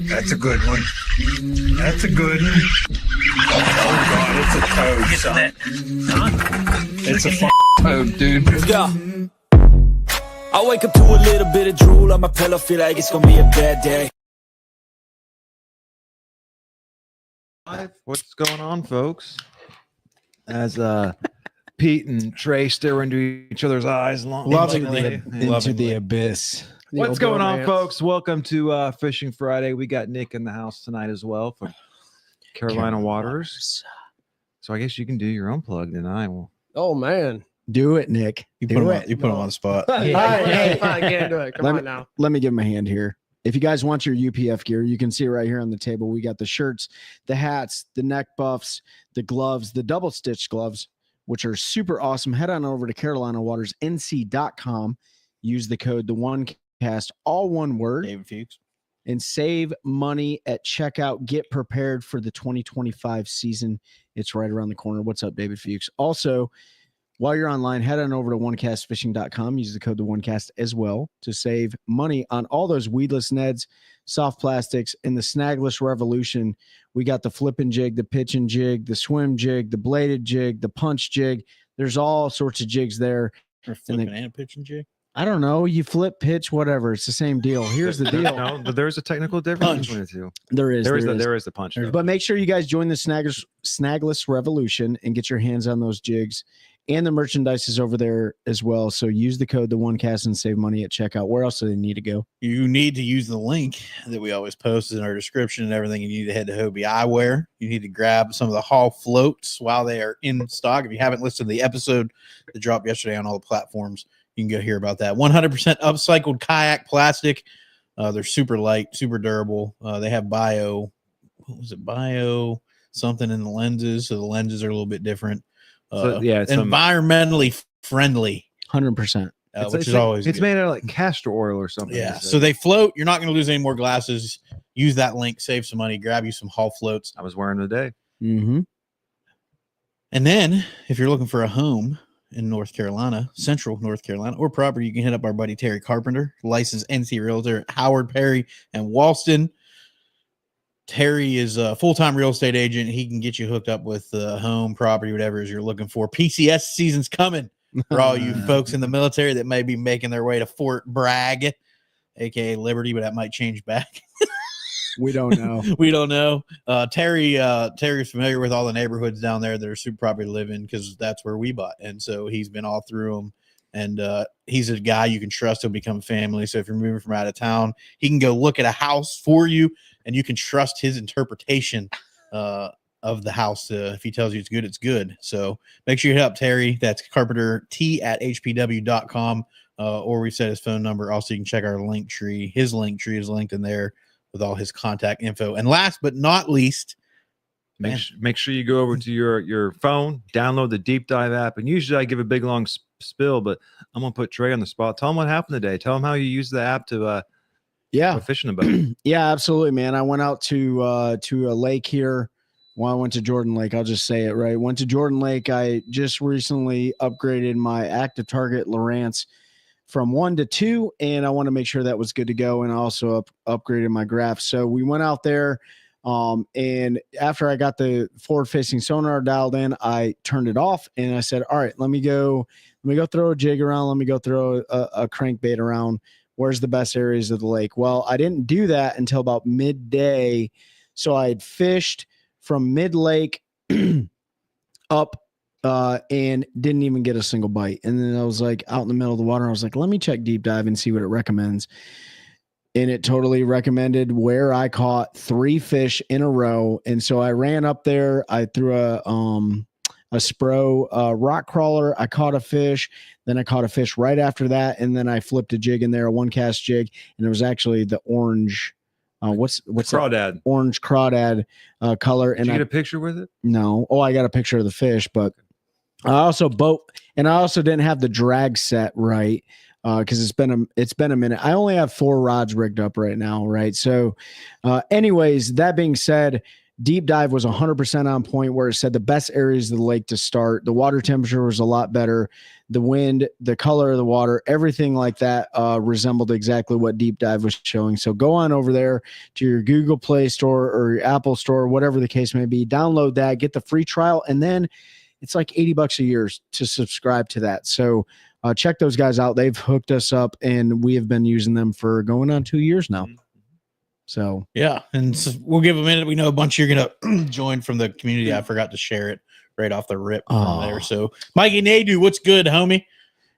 That's a good one. That's a good one. Oh God, it's a toad, son. It's a toad, dude. Yeah. I wake up to a little bit of drool on my pillow, feel like it's gonna be a bad day. What's going on, folks? As Pete and Trey stare into each other's eyes lovingly. Into the abyss. What's going on, folks? Welcome to Fishing Friday. We got Nick in the house tonight as well from Carolina Waters. So I guess you can do your own plug tonight. Oh man, Do it, Nick. You put him on the spot. I can't do it. Come on now. Let me give him a hand here. If you guys want your UPF gear, you can see right here on the table. We got the shirts, the hats, the neck buffs, the gloves, the double stitch gloves, which are super awesome. Head on over to CarolinaWatersNC.com. Use the code TheOneCast, all one word, David Fuchs. and save money at checkout. Get prepared for the 2025 season. It's right around the corner. What's up, David Fuchs? Also, while you're online, head on over to onecastfishing.com. Use the code TheOneCast as well to save money on all those weedless Neds, soft plastics, and the snagless revolution. We got the flipping jig, the pitching jig, the swim jig, the bladed jig, the punch jig. There's all sorts of jigs there. Or flipping and a pitching jig. I don't know. You flip, pitch, whatever. It's the same deal. Here's the deal. No, but there's a technical difference between the two. There is. There is the punch. But make sure you guys join the snagless revolution and get your hands on those jigs. And the merchandise is over there as well. So use the code TheOneCast and save money at checkout. Where else do they need to go? You need to use the link that we always post in our description and everything. You need to head to Hobie Eyewear. You need to grab some of the Hall floats while they are in stock. If you haven't listened to the episode that dropped yesterday on all the platforms, you can go hear about that. 100% upcycled kayak plastic. They're super light, super durable. They have bio something in the lenses. So the lenses are a little bit different. It's environmentally friendly. 100%. Which is always it's good. made out of like castor oil or something. Yeah. So they float. You're not going to lose any more glasses. Use that link, save some money, grab you some Hall floats. I was wearing today. Mm-hmm. And then if you're looking for a home in North Carolina, Central North Carolina, or property, you can hit up our buddy Terry Carpenter, licensed NC realtor at Howard, Perry, and Walston. Terry is a full-time real estate agent. He can get you hooked up with home, property, whatever it is you're looking for. PCS season's coming for all you folks in the military that may be making their way to Fort Bragg, aka Liberty, but that might change back. We don't know. We don't know. Terry's familiar with all the neighborhoods down there that are super property to live in because that's where we bought. And so he's been all through them. And he's a guy you can trust. He'll become family. So if you're moving from out of town, he can go look at a house for you, and you can trust his interpretation of the house. If he tells you it's good, it's good. So make sure you hit up Terry. That's carpenterT@hpw.com. Or we set his phone number. Also, you can check our link tree. His link tree is linked in there with all his contact info. And last but not least, Make sure you go over to your phone, download the Deep Dive app. And usually I give a big long spill, but I'm going to put Trey on the spot. Tell him what happened today. Tell him how you use the app to go fishing about. Yeah, absolutely, man. I went out to a lake here. Well, I went to Jordan Lake. I'll just say it right. Went to Jordan Lake. I just recently upgraded my active target Lowrance from 1 to 2, and I want to make sure that was good to go. And I also upgraded my graph. So we went out there. And after I got the forward facing sonar dialed in, I turned it off and I said, all right, let me go throw a jig around. Let me go throw a crankbait around. Where's the best areas of the lake? Well, I didn't do that until about midday. So I had fished from mid lake up, and didn't even get a single bite. And then I was like out in the middle of the water. I was like, let me check Deep Dive and see what it recommends. And it totally recommended where I caught 3 fish in a row. And so I ran up there. I threw a Spro rock crawler. I caught a fish. Then I caught a fish right after that. And then I flipped a jig in there, a 1-cast jig. And it was actually the orange. What's crawdad? That? Orange crawdad color. And Did you get a picture with it? No. Oh, I got a picture of the fish, but I also didn't have the drag set right. Because it's been a minute. I only have 4 rods rigged up right now, right? So anyways, that being said, Deep dive was 100% on point, where it said the best areas of the lake to start. The water temperature was a lot better. The wind, the color of the water, everything like that resembled exactly what Deep Dive was showing. So go on over there to your Google Play Store or your Apple Store, whatever the case may be. Download that, get the free trial, and then it's like $80 a year to subscribe to that. So check those guys out. They've hooked us up, and we have been using them for going on 2 years now. So Yeah, and so we'll give a minute. We know a bunch you're gonna join from the community. I forgot to share it right off the rip from there. So, Mikey Nadu, what's good, homie?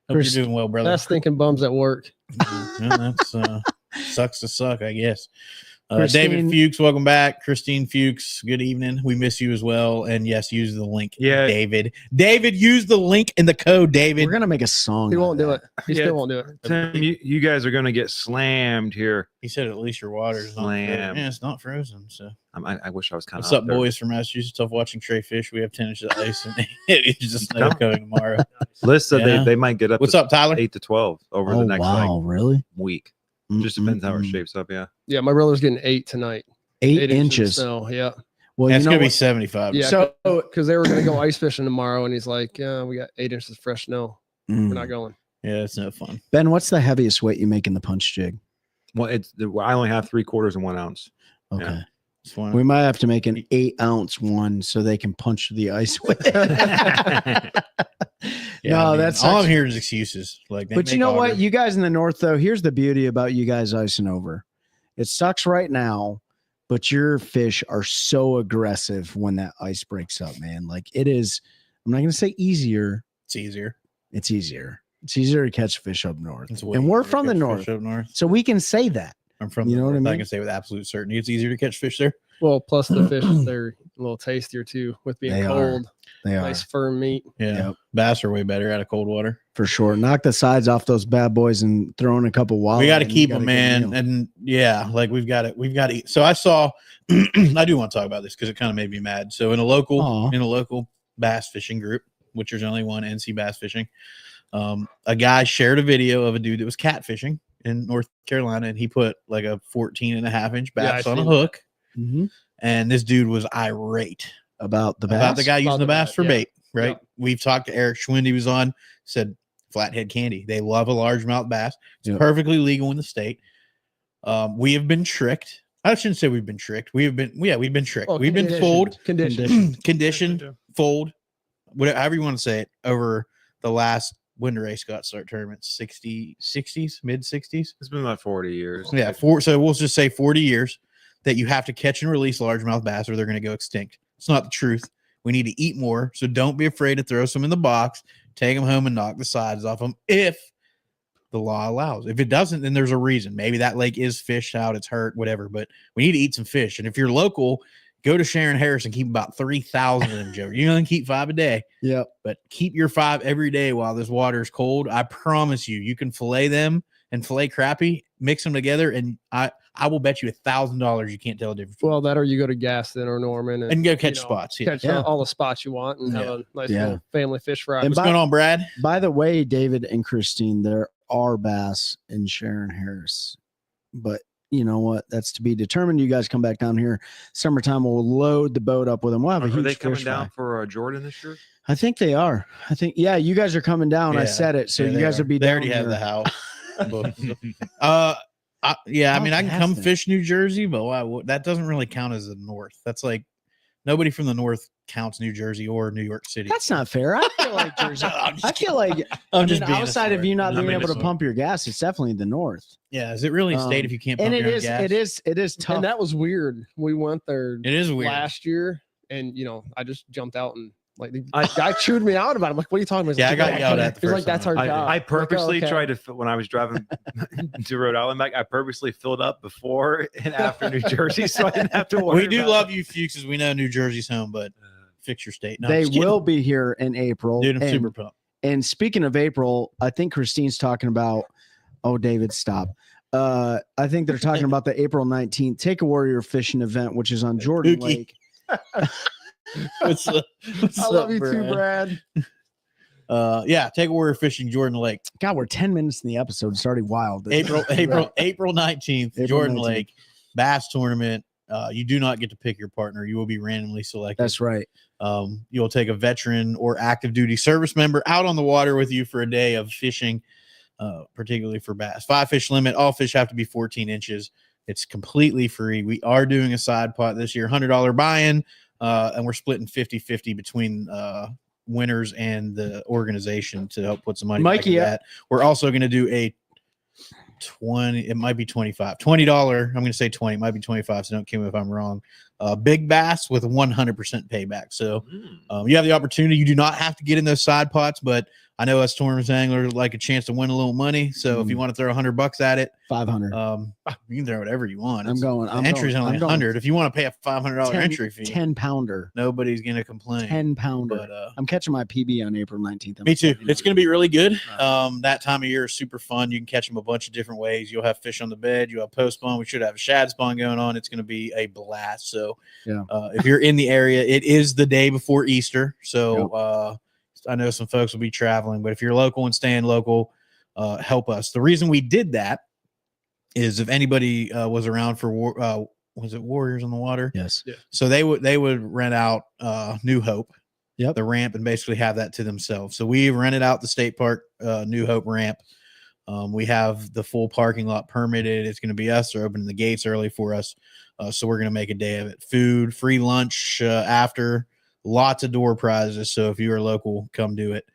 Hope Chris- you're doing well, brother. That's thinking bums at work. Yeah, that's sucks to suck, I guess. Christine- David Fuchs, welcome back. Christine Fuchs, good evening. We miss you as well. And yes, use the link. Yeah. David, use the link in the code, David. we're gonna make a song. He out of won't do that. it. He Yeah. still won't do it. Tim, you guys are going to get slammed here. He said at least your water is not Slam. frozen. Yeah, it's not frozen. So I wish I was kind of what's up, boys from Massachusetts? Tough watching Trey Fish. We have 10 inches of ice and it's just snow coming tomorrow. Liz said Yeah. they might get up What's to up, Tyler? 8 to 12 over Oh the next wow, really? week. Just depends how it shapes up. Yeah. Yeah, my brother's getting 8 tonight. 8 of inches. snow. Yeah. Well, That's you know gonna be what? 75. Yeah. So- because they were going to go ice fishing tomorrow, and he's like, yeah, we got 8 inches of fresh snow. Mm. We're not going. Yeah, it's no fun. Ben, what's the heaviest weight you make in the punch jig? Well, I only have 3/4 and 1 ounce. Okay. Yeah. It's fun. We might have to make an 8-ounce one so they can punch the ice with it. Yeah, no, I mean, that's all I'm actually- hearing is excuses. Like, they But you make know all what? their- You guys in the north, though, here's the beauty about you guys icing over. It sucks right now, but your fish are so aggressive when that ice breaks up, man. Like it is, I'm not going to say easier. it's easier. It's easier. It's easier to catch fish up north. It's way And we're easier to from the catch north. fish up north. So we can say that. I'm from You the know what I north. I mean? can say with absolute certainty it's easier to catch fish there. Well, plus the fish, they're a little tastier too with being They are. cold. They are Nice firm meat. Yeah. Yep. Bass are way better out of cold water. for sure. Knock the sides off those bad boys and throw in a couple wild. We got to and you keep got a them, good man. meal. And yeah, like we've got to eat. So I saw, I do want to talk about this because it kind of made me mad. So in a local bass fishing group, which there's only one, NC Bass Fishing, a guy shared a video of a dude that was catfishing in North Carolina, and he put like a 14.5-inch bass I on a seen hook. Mhm. And this dude was irate About the bass. about the guy using About the the bass bass, for yeah. bait, right? Yeah. We've talked to Eric Schwind, he was on, said flathead candy. They love a largemouth bass. It's Yep. perfectly legal in the state. We have been tricked. I shouldn't say we've been tricked. We've been tricked. Oh, we've been fooled, Conditioned. conditioned, fooled, whatever, however you want to say it, over the last winter race Scott start tournament, 60s, mid 60s. It's been about 40 years. Yeah, so we'll just say 40 years that you have to catch and release largemouth bass or they're going to go extinct. It's not the truth. We need to eat more, so don't be afraid to throw some in the box, take them home and knock the sides off them if the law allows. If it doesn't, then there's a reason. Maybe that lake is fished out, it's hurt, whatever, but we need to eat some fish. And if you're local, go to Sharon Harris and keep about 3,000 of them, Joe. You can keep 5 a day. Yep. But keep your 5 every day while this water is cold. I promise you, you can fillet them and fillet crappie, mix them together, and I will bet you $1,000 you can't tell the difference. Well, that or you go to Gaston or Norman And go catch you know, spots. Yeah. Catch Yeah. all the spots you want and have Yeah. a nice Yeah. little family fish fry. And What's going on, Brad? By the way, David and Christine, there are bass in Sharon Harris, but you know what? That's to be determined. You guys come back down here. Summertime, we'll load the boat up with them. We'll have a Are huge they coming fish down fry. for Jordan this year? I think they are. I think, yeah, you guys are coming down. I Yeah. said it. So Yeah, you they guys are. will be They down already have here. the house. Yeah, I mean, I can come Fantastic. fish New Jersey, but that doesn't really count as the North. That's like nobody from the North counts New Jersey or New York City. That's not fair. I feel like Jersey. I'm just I feel like I'm I just mean, being a outside of sport. you not I'm being being a able to sport. pump your gas, it's definitely the north. Yeah, is it really a state if you can't pump And it your own is, gas? it is tough. And that was weird. We went there It is weird. last year, and I just jumped out and like the guy chewed me out about it. I'm like, what are you talking about? He's Yeah, like, I got "Go yelled ahead." at the He's first like, that's time. our job. I purposely Like, "Oh, okay." tried to, when I was driving to Rhode Island back, I purposely filled up before and after New Jersey so I didn't have to worry. We do about love you, Fuchses. We know New Jersey's home, but fix your state. No, I'm they just kidding. will be here in April. Dude, I'm and, super pumped. and speaking of April, I think Christine's talking about. Oh, David, stop. I think they're talking about the April 19th Take a Warrior fishing event, which is on Jordan Dookie. Lake. What's up, I love you too, Brad. Yeah, take a warrior fishing Jordan Lake. God, we're 10 minutes in the episode. It's already wild. April 19th, April Jordan 19th. Lake bass tournament. You do not get to pick your partner. You will be randomly selected. That's right. You'll take a veteran or active duty service member out on the water with you for a day of fishing, particularly for bass. 5 fish limit. All fish have to be 14 inches. It's completely free. We are doing a side pot this year, $100 buy-in, and we're splitting 50-50 between winners and the organization to help put some money back into that. We're also going to do a 20, it might be 25, $20. I'm going to say 20, it might be 25. So don't kill me if I'm wrong. Big bass with 100% payback. So you have the opportunity. You do not have to get in those side pots, but I know us tournament anglers like a chance to win a little money. So if you want to throw $100 at it, 500. you can throw whatever you want. I'm going. Entry's only 100. If you want to pay a $500 10 entry fee, 10 pounder. nobody's going to complain. 10 pounder. But I'm catching my PB on April 19th. me too. It's going to be really good. That time of year is super fun. You can catch them a bunch of different ways. You'll have fish on the bed. You'll have post spawn. We should have a shad spawn going on. It's going to be a blast. So if you're in the area, it is the day before Easter. So I know some folks will be traveling, but if you're local and staying local, help us. The reason we did that is if anybody was around for was it Warriors on the Water? Yes. Yeah. So they would rent out New Hope, Yep. the ramp, and basically have that to themselves. So we rented out the state park New Hope ramp. We have the full parking lot permitted. It's going to be us. They're opening the gates early for us. So we're going to make a day of it. Food, free lunch after. Lots of door prizes. So if you are local, come do it.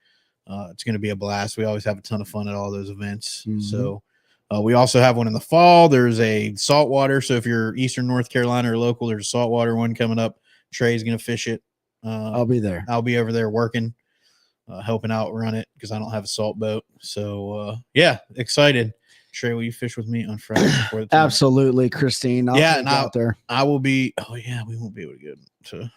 It's going to be a blast. We always have a ton of fun at all those events. Mhm. So we also have one in the fall. There's a saltwater. So if you're Eastern North Carolina or local, there's a saltwater one coming up. Trey's going to fish it. I'll be there. I'll be over there working, helping out run it because I don't have a salt boat. So yeah, excited. Trey, will you fish with me on Friday before the tournament? Absolutely, Christine. I'll take you out there. I will be. Oh yeah, we won't be able to get to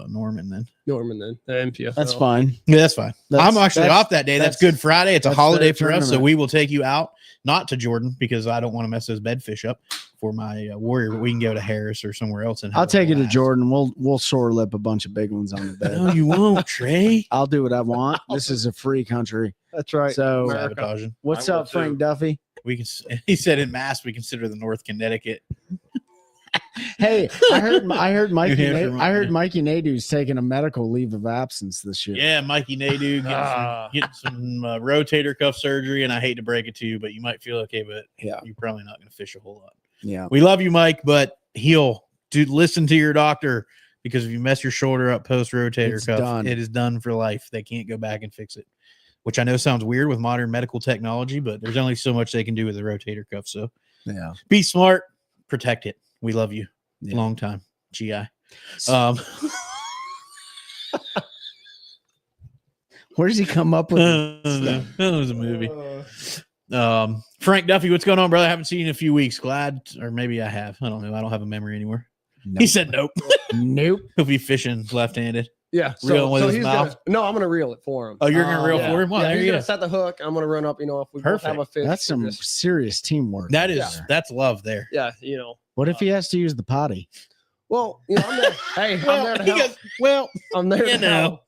Norman then. Norman then. The MPFL. That's fine. Yeah, that's fine. I'm actually off that day. That's Good Friday. It's a holiday for us, so we will take you out. Not to Jordan because I don't want to mess those bedfish up for my Warrior, but we can go to Harris or somewhere else. And I'll take you to Jordan. We'll sore lip a bunch of big ones on the bed. No, you won't, Trey. I'll do what I want. This is a free country. That's right. So Sabotaging. what's I will up, Frank Duffy? We can. He said in Mass we consider the North Connecticut. Hey, I heard Mikey. New Hampshire, I heard Mikey Nadu's taking a medical leave of absence this year. Yeah, Mikey Nadu getting some rotator cuff surgery, and I hate to break it to you, but you might feel okay, but Yeah. you're probably not going to fish a whole lot. Yeah. We love you, Mike, but listen to your doctor because if you mess your shoulder up post rotator It's cuff, done. it is done for life. They can't go back and fix it, which I know sounds weird with modern medical technology, but there's only so much they can do with the rotator cuff. So Yeah. be smart, protect it. We love you. Yeah. Long time. GI. Where does he come up with? That was a movie. Frank Duffy, what's going on, brother? I haven't seen you in a few weeks. Glad, or maybe I have. I don't know. I don't have a memory anymore. Nope. He said nope. Nope. He'll be fishing left-handed. Yeah. Reeling with his he's mouth? no, I'm gonna reel it for him. Oh, you're gonna reel Yeah. for him? Well, Yeah, there he's you gonna go. set the hook. I'm gonna run up. If we both have a fish, That's we'll some just- serious teamwork. That is that's love there. yeah. What if he has to use the potty? Well, I'm there. Hey, I'm there to he help. goes, well, I'm there you to know. help.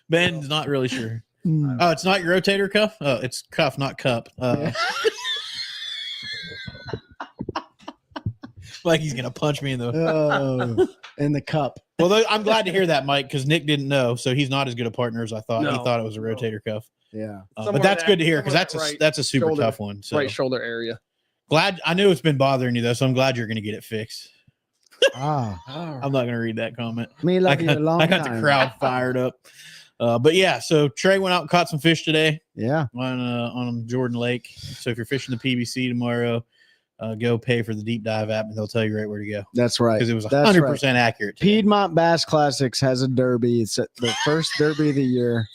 Ben's not really sure. Mm. Oh, it's not your rotator cuff? Oh, it's cuff, not cup. Like he's gonna punch me in the. Oh, in the cup. Well, I'm glad to hear that, Mike, because Nick didn't know, so he's not as good a partner as I thought. He No. thought it was a rotator cuff, Yeah. but Somewhere that's that- good to hear because somewhere that that's a super shoulder- tough one. So Right shoulder area. glad. I knew it's been bothering you though, so I'm glad you're gonna get it fixed. Ah, I'm not gonna read that comment. me like you a long I got time. the crowd fired up. But yeah, so Trey went out and caught some fish today Yeah. on Jordan Lake. So if you're fishing the PBC tomorrow, go pay for the deep dive app, and they'll tell you right where to go That's right. because it was That's 100% accurate. today. Piedmont Bass Classics has a derby. It's the first derby of the year.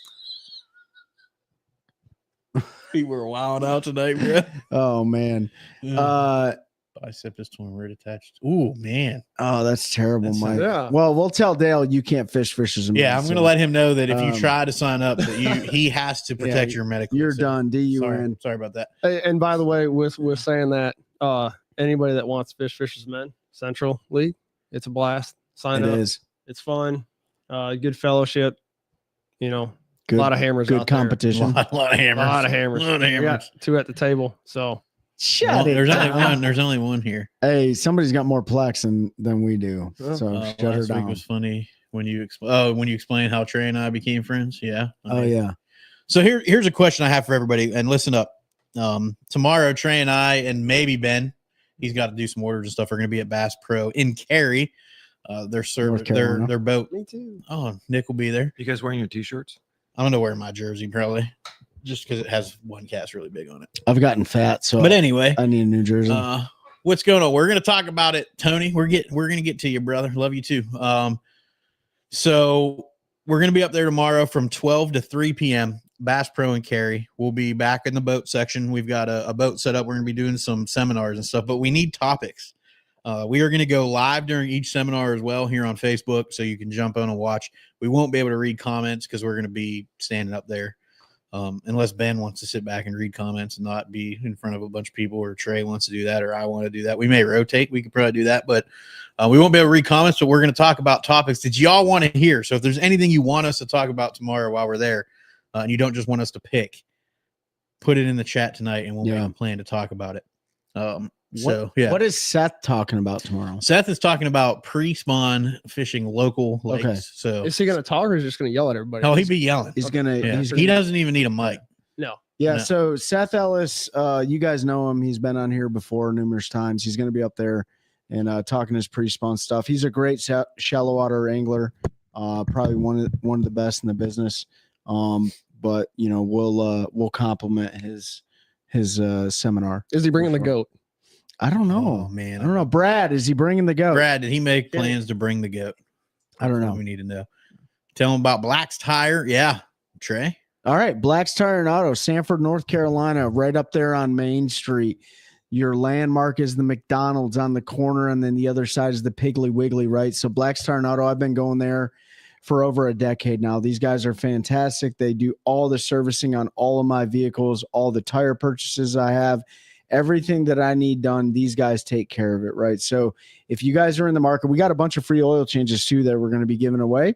We were wilding out tonight, bro. Oh man. Bicep is torn. We're attached. Ooh, man. Oh, that's terrible, That's- Mike. Yeah. Well, we'll tell Dale you can't fish fishes. Yeah, I'm gonna let him know that if you Um, try to sign up, that he has to protect your medical. You're facility. done. DUN. Sorry about that. Hey, and by the way, with saying that, anybody that wants to fish Men Central League, it's a blast. Sign It up. is It's fun. Good fellowship. A good. lot of hammers. Good out there. A competition. lot of hammers. A lot of hammers. A lot of We got hammers. 2 at the table. So Shut it there's only down. one. There's only one here. Hey, somebody's got more plaques than we do. Oh. So shut her Last week down. was funny when you explained how Trey and I became friends. Yeah. Oh yeah. So here's a question I have for everybody, and listen up. Tomorrow, Trey and I, and maybe Ben, he's got to do some orders and stuff, are going to be at Bass Pro in Cary. Their service, Carolina. their boat. Me too. Oh, Nick will be there. You guys wearing your t-shirts? I'm gonna wear my jersey probably, just because it has one cast really big on it. I've gotten fat, so But anyway, I need a new jersey. what's going on? We're gonna talk about it, Tony. We're gonna get to you, brother. Love you too. So we're gonna be up there tomorrow from 12 to 3 p.m. Bass Pro and Cary. We'll be back in the boat section. We've got a boat set up. We're gonna be doing some seminars and stuff, but we need topics. We are going to go live during each seminar as well here on Facebook, so you can jump on and watch. We won't be able to read comments because we're going to be standing up there, unless Ben wants to sit back and read comments and not be in front of a bunch of people, or Trey wants to do that, or I want to do that. We may rotate. We could probably do that, but we won't be able to read comments, but we're going to talk about topics that y'all want to hear. So if there's anything you want us to talk about tomorrow while we're there, and you don't just want us to pick, put it in the chat tonight, and we'll make a plan to talk about it. What is Seth talking about tomorrow? Seth is talking about pre-spawn fishing local lakes. Okay. So Is he going to talk or is he just going to yell at everybody? he'll be yelling. He's gonna. Yeah. He's He doesn't even need a mic. No. Yeah, No. so Seth Ellis, you guys know him. He's been on here before numerous times. He's going to be up there and talking his pre-spawn stuff. He's a great shallow water angler, probably one of the best in the business. But you know, we'll compliment his seminar. Is he bringing the goat? I don't Oh know. man, I don't know. Brad, is he bringing the goat? Brad, did he make plans to bring the goat? I don't That's know. what we need to know. Tell him about Black's Tire. Yeah, Trey. All right, Black's Tire and Auto, Sanford, North Carolina, right up there on Main Street. Your landmark is the McDonald's on the corner, and then the other side is the Piggly Wiggly, right? So Black's Tire and Auto, I've been going there for over a decade now. These guys are fantastic. They do all the servicing on all of my vehicles, all the tire purchases I have, everything that I need done. These guys take care of it, right? So if you guys are in the market, we got a bunch of free oil changes too that we're going to be giving away.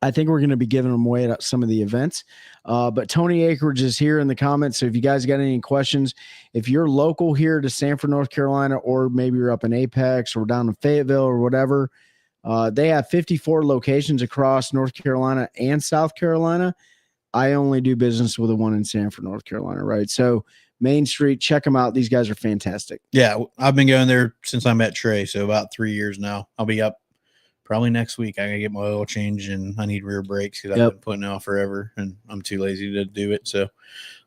I think we're going to be giving them away at some of the events. But Tony Acreage is here in the comments. So if you guys got any questions, if you're local here to Sanford, North Carolina, or maybe you're up in Apex or down in Fayetteville or whatever, they have 54 locations across North Carolina and South Carolina. I only do business with the one in Sanford, North Carolina, right? So Main Street, check them out. These guys are fantastic. Yeah, I've been going there since I met Trey, so about 3 years now. I'll be up probably next week. I gotta get my oil change, and I need rear brakes because I've been putting it off forever, and I'm too lazy to do it. So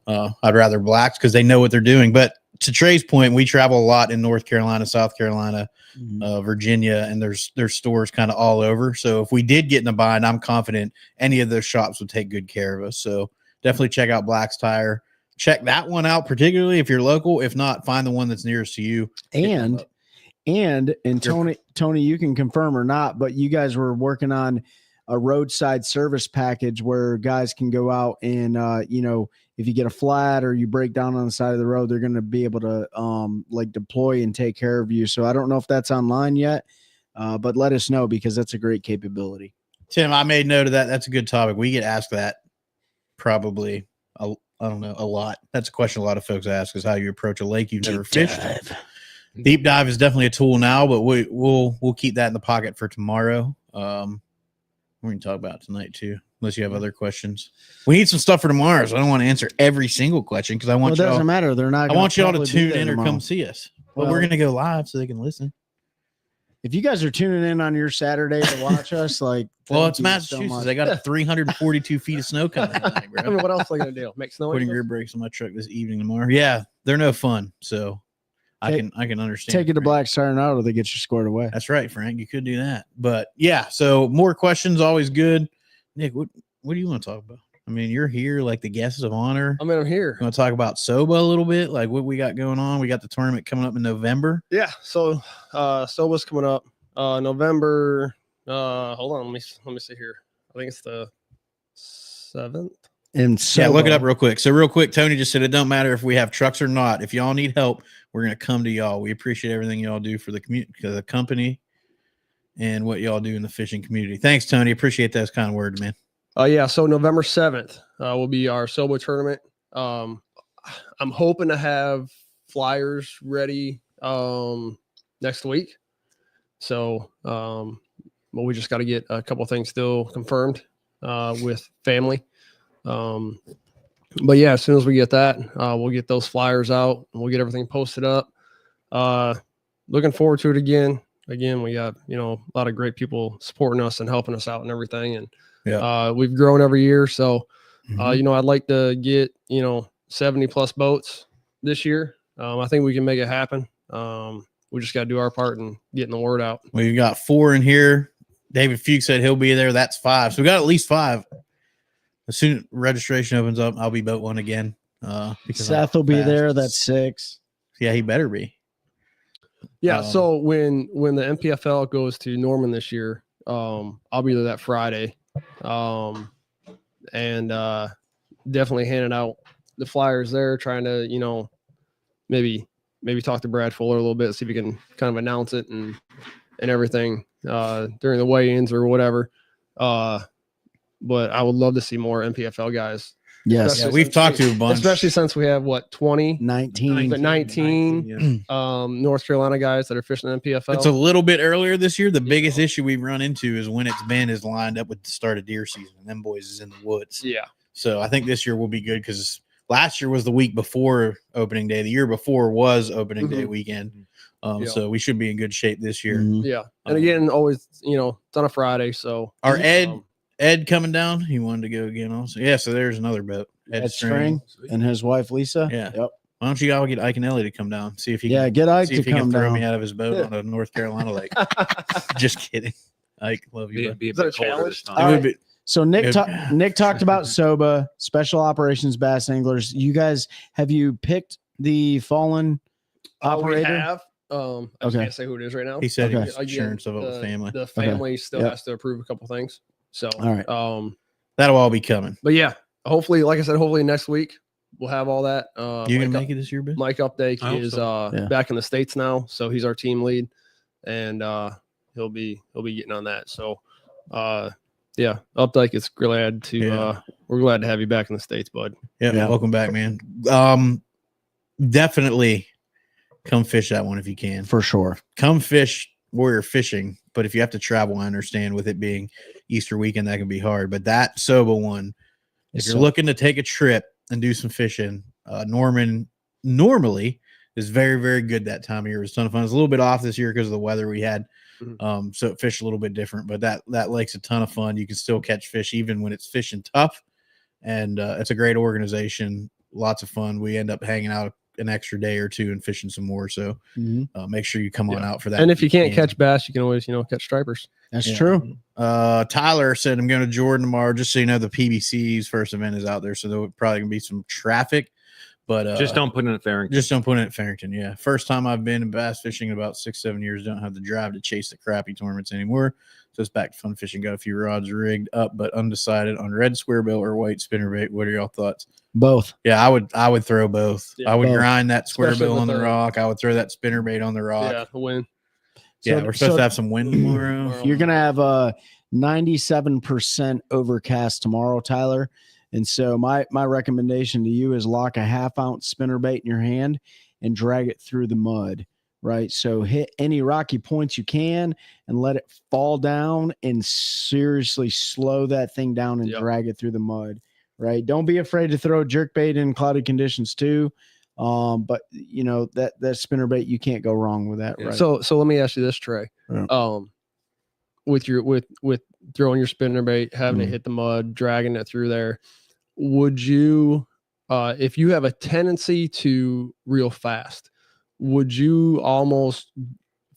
I'd rather Blacks because they know what they're doing. But to Trey's point, we travel a lot in North Carolina, South Carolina, Virginia, and there's stores kind of all over. So if we did get in a bind, I'm confident any of those shops would take good care of us. So definitely check out Black's Tire. Check that one out, particularly if you're local. If not, find the one that's nearest to you. And Tony, you can confirm or not, but you guys were working on a roadside service package where guys can go out and, if you get a flat or you break down on the side of the road, they're going to be able to like deploy and take care of you. So I don't know if that's online yet, but let us know because that's a great capability. Tim, I made note of that. That's a good topic. We get asked that probably, I don't know, a lot. That's a question a lot of folks ask is how you approach a lake you've never fished. Deep dive is definitely a tool now, but we'll keep that in the pocket for tomorrow. We're going to talk about it tonight too, unless you have other questions. We need some stuff for tomorrow, so I don't want to answer every single question because I want Well, it doesn't matter. They're not. I want y'all to probably be tune there in or tomorrow. come see us. But Well- we're going to go live so they can listen. If you guys are tuning in on your Saturday to watch us, like, Well, thank it's you so Massachusetts. much. I got 342 feet of snow coming tonight, I bro. mean, what else are they going to do? Make snow? Putting rear brakes on my truck this evening tomorrow. Yeah, they're no fun. So I can understand. Take it to Frank. Black Star and Auto, they get you squared away. That's right, Frank. You could do that. But yeah, so more questions, always good. Nick, what do you want to talk about? I mean, you're here like the guests of honor. I mean, I'm here. You want to talk about SOBA a little bit? Like what we got going on? We got the tournament coming up in November. Yeah. So, Soba's coming up November. Hold on. Let me see here. I think it's the 7th. And so Yeah, look it up real quick. So real quick, Tony just said it don't matter if we have trucks or not. If y'all need help, we're gonna come to y'all. We appreciate everything y'all do for the community, the company, and what y'all do in the fishing community. Thanks, Tony. Appreciate those kind of words, man. Yeah. So November 7th will be our Soba tournament. I'm hoping to have flyers ready next week. So, but we just got to get a couple things still confirmed with family. But yeah, as soon as we get that, we'll get those flyers out and we'll get everything posted up. Looking forward to it again. Again, we got, a lot of great people supporting us and helping us out and everything. And we've grown every year. So, I'd like to get, 70 plus boats this year. I think we can make it happen. We just got to do our part and getting the word out. We've got 4 in here. David Fuchs said he'll be there. That's 5. So we got at least 5. As soon as registration opens up, I'll be boat one again. Because Seth will be there. That's 6. Yeah, he better be. Yeah. So when the MPFL goes to Norman this year, I'll be there that Friday, and definitely handing out the flyers there, trying to maybe talk to Brad Fuller a little bit, see if he can kind of announce it and everything during the weigh-ins or whatever. But I would love to see more MPFL guys. Yes. Yeah, we've talked to a bunch. Especially since we have 20? 19. But 19 North Carolina guys that are fishing MPFL. It's a little bit earlier this year. The biggest issue we've run into is when it's been is lined up with the start of deer season, and them boys is in the woods. Yeah. So I think this year will be good because last year was the week before opening day. The year before was opening day weekend. So we should be in good shape this year. Yeah. And again, always, it's on a Friday. So our Ed coming down, he wanted to go again also. Yeah, so there's another boat. Ed String and his wife Lisa. Yeah. Yep. Why don't you all get Ike and Ellie to come down? See if he get Ike see to if he can come throw down. me out of his boat on a North Carolina lake. Just kidding. Ike, love you. Be a Is that bit a colder challenge? this time. All It would right. be- So Nick talked about SOBA, Special Operations Bass Anglers. You guys, have you picked the fallen operator? We have. I just can't say who it is right now. He said Okay. he was insurance of the family. The family still Yep. has to approve a couple things. So, All right. That'll all be coming. But yeah, hopefully, like I said, hopefully next week we'll have all that. You gonna make it this year, Ben? Mike Updike I hope is so. back in the States now, so he's our team lead, and he'll be getting on that. So, Updike is glad to we're glad to have you back in the States, bud. Yeah, welcome back, man. Definitely come fish that one if you can. For sure. Come fish Warrior Fishing, but if you have to travel, I understand with it being Easter weekend that can be hard. But that SOBA one, if you're looking to take a trip and do some fishing, Norman normally is very, very good that time of year. It was a ton of fun. It's a little bit off this year because of the weather we had. So it fished a little bit different, but that lake's a ton of fun. You can still catch fish even when it's fishing tough. And it's a great organization. Lots of fun. We end up hanging out an extra day or two and fishing some more. So make sure you come on out for that. And if you can't catch bass, you can always, catch stripers. That's true. Tyler said, I'm going to Jordan tomorrow. Just so you know, the PBC's first event is out there. So there would probably gonna be some traffic, but Just don't put it in Farrington. Just don't put it at Farrington. Yeah. First time I've been in bass fishing in about 6-7 years. Don't have the drive to chase the crappy tournaments anymore. So it's back to fun fishing. Got a few rods rigged up, but undecided on red square bill or white spinnerbait. What are y'all thoughts? Both. Yeah, I would throw both. Yeah, I would both. grind that square Especially bill on with the the- rock. I would throw that spinnerbait on the rock. Yeah, win. Yeah, So- we're supposed so to have some wind tomorrow. You're gonna have a 97% overcast tomorrow, Tyler. And so my recommendation to you is lock a 1/2 ounce spinnerbait in your hand and drag it through the mud. Right. So hit any rocky points you can and let it fall down and seriously slow that thing down and Yep. drag it through the mud. Right. Don't be afraid to throw jerkbait in cloudy conditions too. But that spinnerbait, you can't go wrong with that. Right. So let me ask you this, Trey. Yeah. With throwing your spinnerbait, having it hit the mud, dragging it through there, would you, if you have a tendency to reel fast, would you almost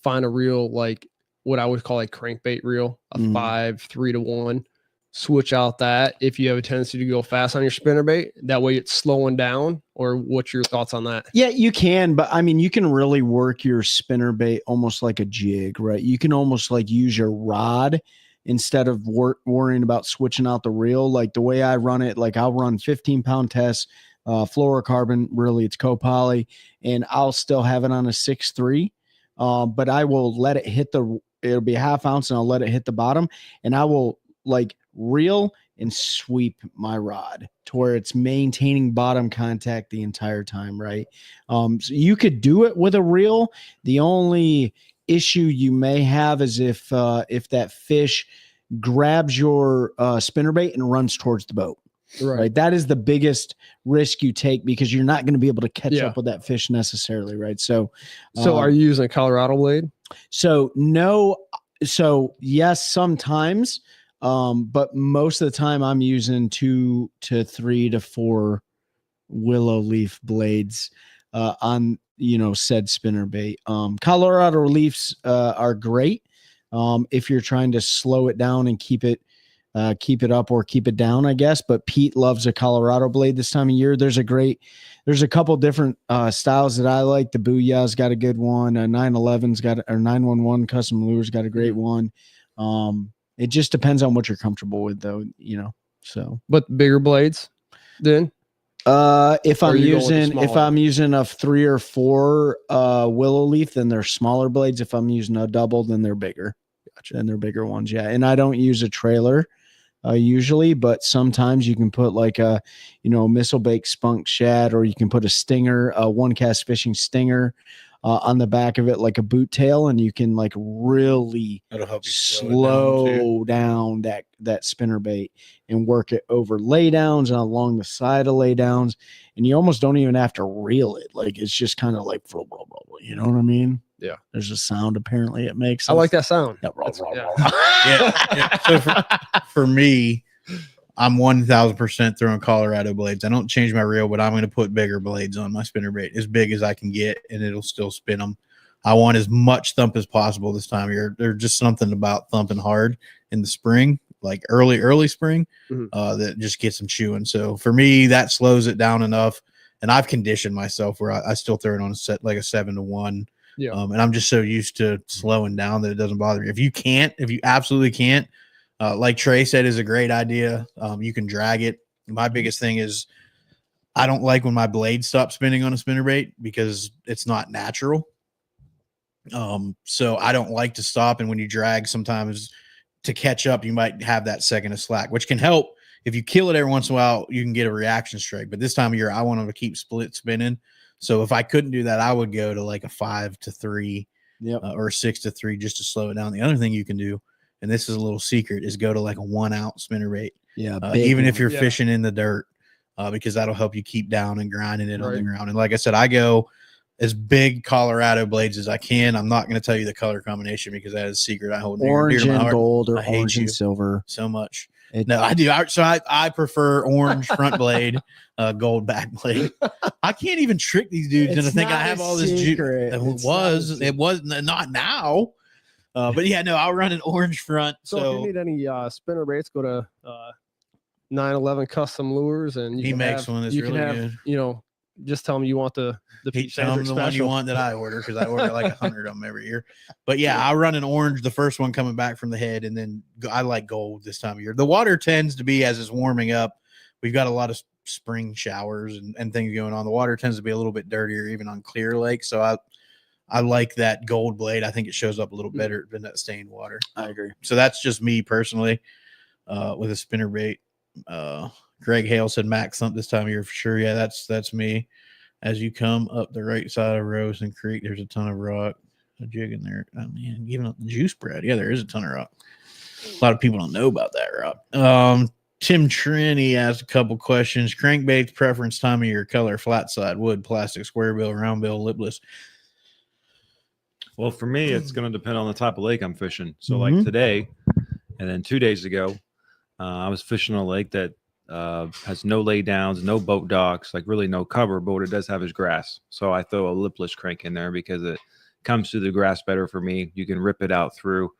find a reel like what I would call a crankbait reel, a 5 3-1, switch out that if you have a tendency to go fast on your spinnerbait? That way it's slowing down, or what's your thoughts on that? Yeah, you can, but I mean, you can really work your spinnerbait almost like a jig, right? You can almost like use your rod instead of worrying about switching out the reel. Like the way I run it, like I'll run 15-pound tests, fluorocarbon, really it's copoly, and I'll still have it on a 6.3. But I will let it hit it'll be a 1/2 ounce and I'll let it hit the bottom, and I will like reel and sweep my rod to where it's maintaining bottom contact the entire time, right? So you could do it with a reel. The only issue you may have is if that fish grabs your spinnerbait and runs towards the boat. Right. That is the biggest risk you take because you're not going to be able to catch up with that fish necessarily. Right. So are you using a Colorado blade? So no. So yes, sometimes, but most of the time I'm using 2 to 3 to 4 willow leaf blades on, said spinnerbait. Colorado leaves are great if you're trying to slow it down and keep it up or keep it down, I guess. But Pete loves a Colorado blade this time of year. There's a couple different styles that I like. The Booyah's got a good one. 911's got, or 911 Custom Lures got a great one. It just depends on what you're comfortable with, though. So. But bigger blades, then. If I'm using a 3 or 4 willow leaf, then they're smaller blades. If I'm using a double, then they're bigger. Gotcha. Then they're bigger ones. Yeah. And I don't use a trailer usually, but sometimes you can put like a, missile bake spunk shad, or you can put a stinger, a one cast fishing stinger on the back of it, like a boot tail, and you can like really slow down that spinnerbait and work it over laydowns and along the side of laydowns, and you almost don't even have to reel it. Like it's just kind of like, you know what I mean? Yeah. There's a sound apparently it makes. I like that sound. Yeah. So for me, I'm 1000% throwing Colorado blades. I don't change my reel, but I'm going to put bigger blades on my spinnerbait, as big as I can get, and it'll still spin them. I want as much thump as possible this time of year. There's just something about thumping hard in the spring, like early spring, that just gets them chewing. So for me, that slows it down enough. And I've conditioned myself where I still throw it on a set like a 7-1. Yeah. And I'm just so used to slowing down that it doesn't bother me. If you absolutely can't, like Trey said, is a great idea. You can drag it. My biggest thing is I don't like when my blade stops spinning on a spinnerbait because it's not natural. So I don't like to stop. And when you drag, sometimes to catch up, you might have that second of slack, which can help. If you kill it every once in a while, you can get a reaction strike. But this time of year, I want them to keep split spinning. So if I couldn't do that, I would go to like a 5 to 3 or 6 to 3 just to slow it down. The other thing you can do, and this is a little secret, is go to like a 1 ounce spinnerbait. Yeah. Even if you're fishing in the dirt, because that'll help you keep down and grinding it on the ground. And like I said, I go as big Colorado blades as I can. I'm not going to tell you the color combination because that is a secret. I hold orange and gold or orange and silver so much. No, I do. I prefer orange front blade, gold back blade. I can't even trick these dudes into thinking I have all this juice. It was not now. But yeah, no, I'll run an orange front. So if you need any spinnerbaits, go to 911 Custom Lures, and he makes one that's really good. Just tell him you want the tell him the one you want that I order, because I order like 100 of them every year. But yeah, I run an orange, the first one coming back from the head, and then I like gold this time of year. The water tends to be, as it's warming up, we've got a lot of spring showers and things going on. The water tends to be a little bit dirtier even on clear lakes. So I like that gold blade. I think it shows up a little better than that stained water. I agree. So that's just me personally with a spinnerbait. Greg Hale said Max thump this time of year for sure. Yeah, that's me. As you come up the right side of Rosen Creek, there's a ton of rock. A jig in there. Oh man, giving up the juice bread. Yeah, there is a ton of rock. A lot of people don't know about that rock. Tim Trini asked a couple questions. Crankbaits preference time of year, color, flat side, wood, plastic, square bill, round bill, lipless. Well, for me, it's going to depend on the type of lake I'm fishing. So like today, and then 2 days ago, I was fishing a lake that has no lay downs, no boat docks, like really no cover, but what it does have is grass. So I throw a lipless crank in there because it comes through the grass better for me. You can rip it out through.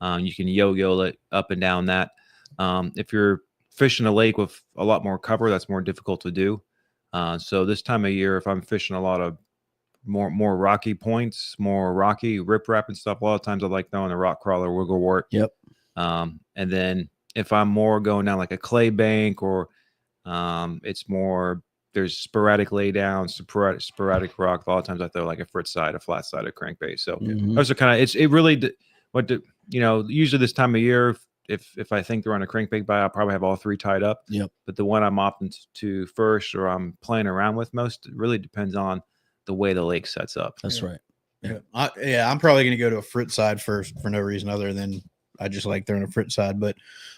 You can yo-yo it up and down that. If you're fishing a lake with a lot more cover, that's more difficult to do. So this time of year, if I'm fishing a lot of more rocky points, more rocky riprap and stuff, a lot of times I like throwing a rock crawler wigglewort. Yep. And then if I'm more going down like a clay bank, or it's more, there's sporadic lay down, sporadic rock, a lot of times I throw like a frit side, a flat sided crankbait. So those are kind of, usually this time of year, if I think they're on a crankbait bite, I'll probably have all 3 tied up. Yep. But the one I'm opting to first, or I'm playing around with most, it really depends on the way the lake sets up. That's right. I'm probably going to go to a frit side first for no reason other than I just like throwing a frit side. But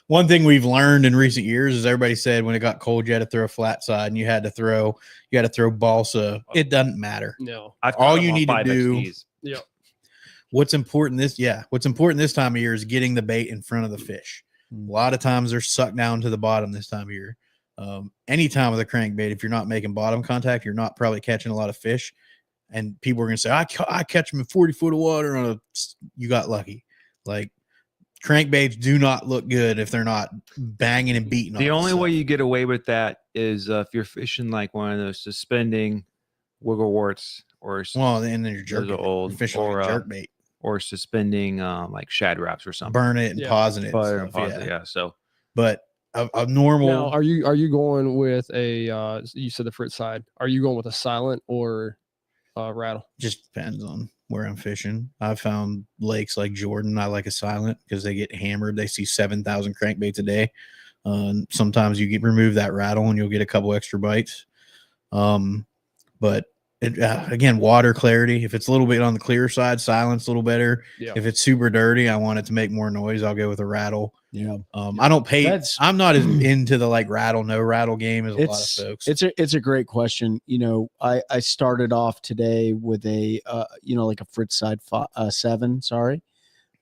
one thing we've learned in recent years is everybody said when it got cold, you had to throw a flat side and you had to throw balsa. It doesn't matter. No. I've All caught you them on need to 5 do- XPs. Yeah. What's important this time of year is getting the bait in front of the fish. A lot of times they're sucked down to the bottom this time of year. Anytime with a crankbait, if you're not making bottom contact, you're not probably catching a lot of fish. And people are going to say, I catch them in 40 foot of water you got lucky. Like crankbaits do not look good if they're not banging and beating. The only way you get away with that is if you're fishing like one of those suspending wiggleworts or and then you're those jerking are old, you're fishing or like a jerk bait. or suspending like shad wraps or something. Burn it and Yeah. pausing it. and Fire and stuff, pause it, yeah. So But a normal Now, are you going with a you said the frit side? Are you going with a silent or rattle? just depends on where I'm fishing. I've found lakes like Jordan, I like a silent because they get hammered. They see 7,000 crankbaits a day. Sometimes you remove that rattle and you'll get a couple extra bites. But again, water clarity. If it's a little bit on the clear side, silence a little better. Yeah. If it's super dirty, I want it to make more noise, I'll go with a rattle. Yeah. I don't pay. That's- I'm not as into the like rattle, no rattle game as a lot of folks. It's a great question. I started off today with a like a frit side 7, sorry.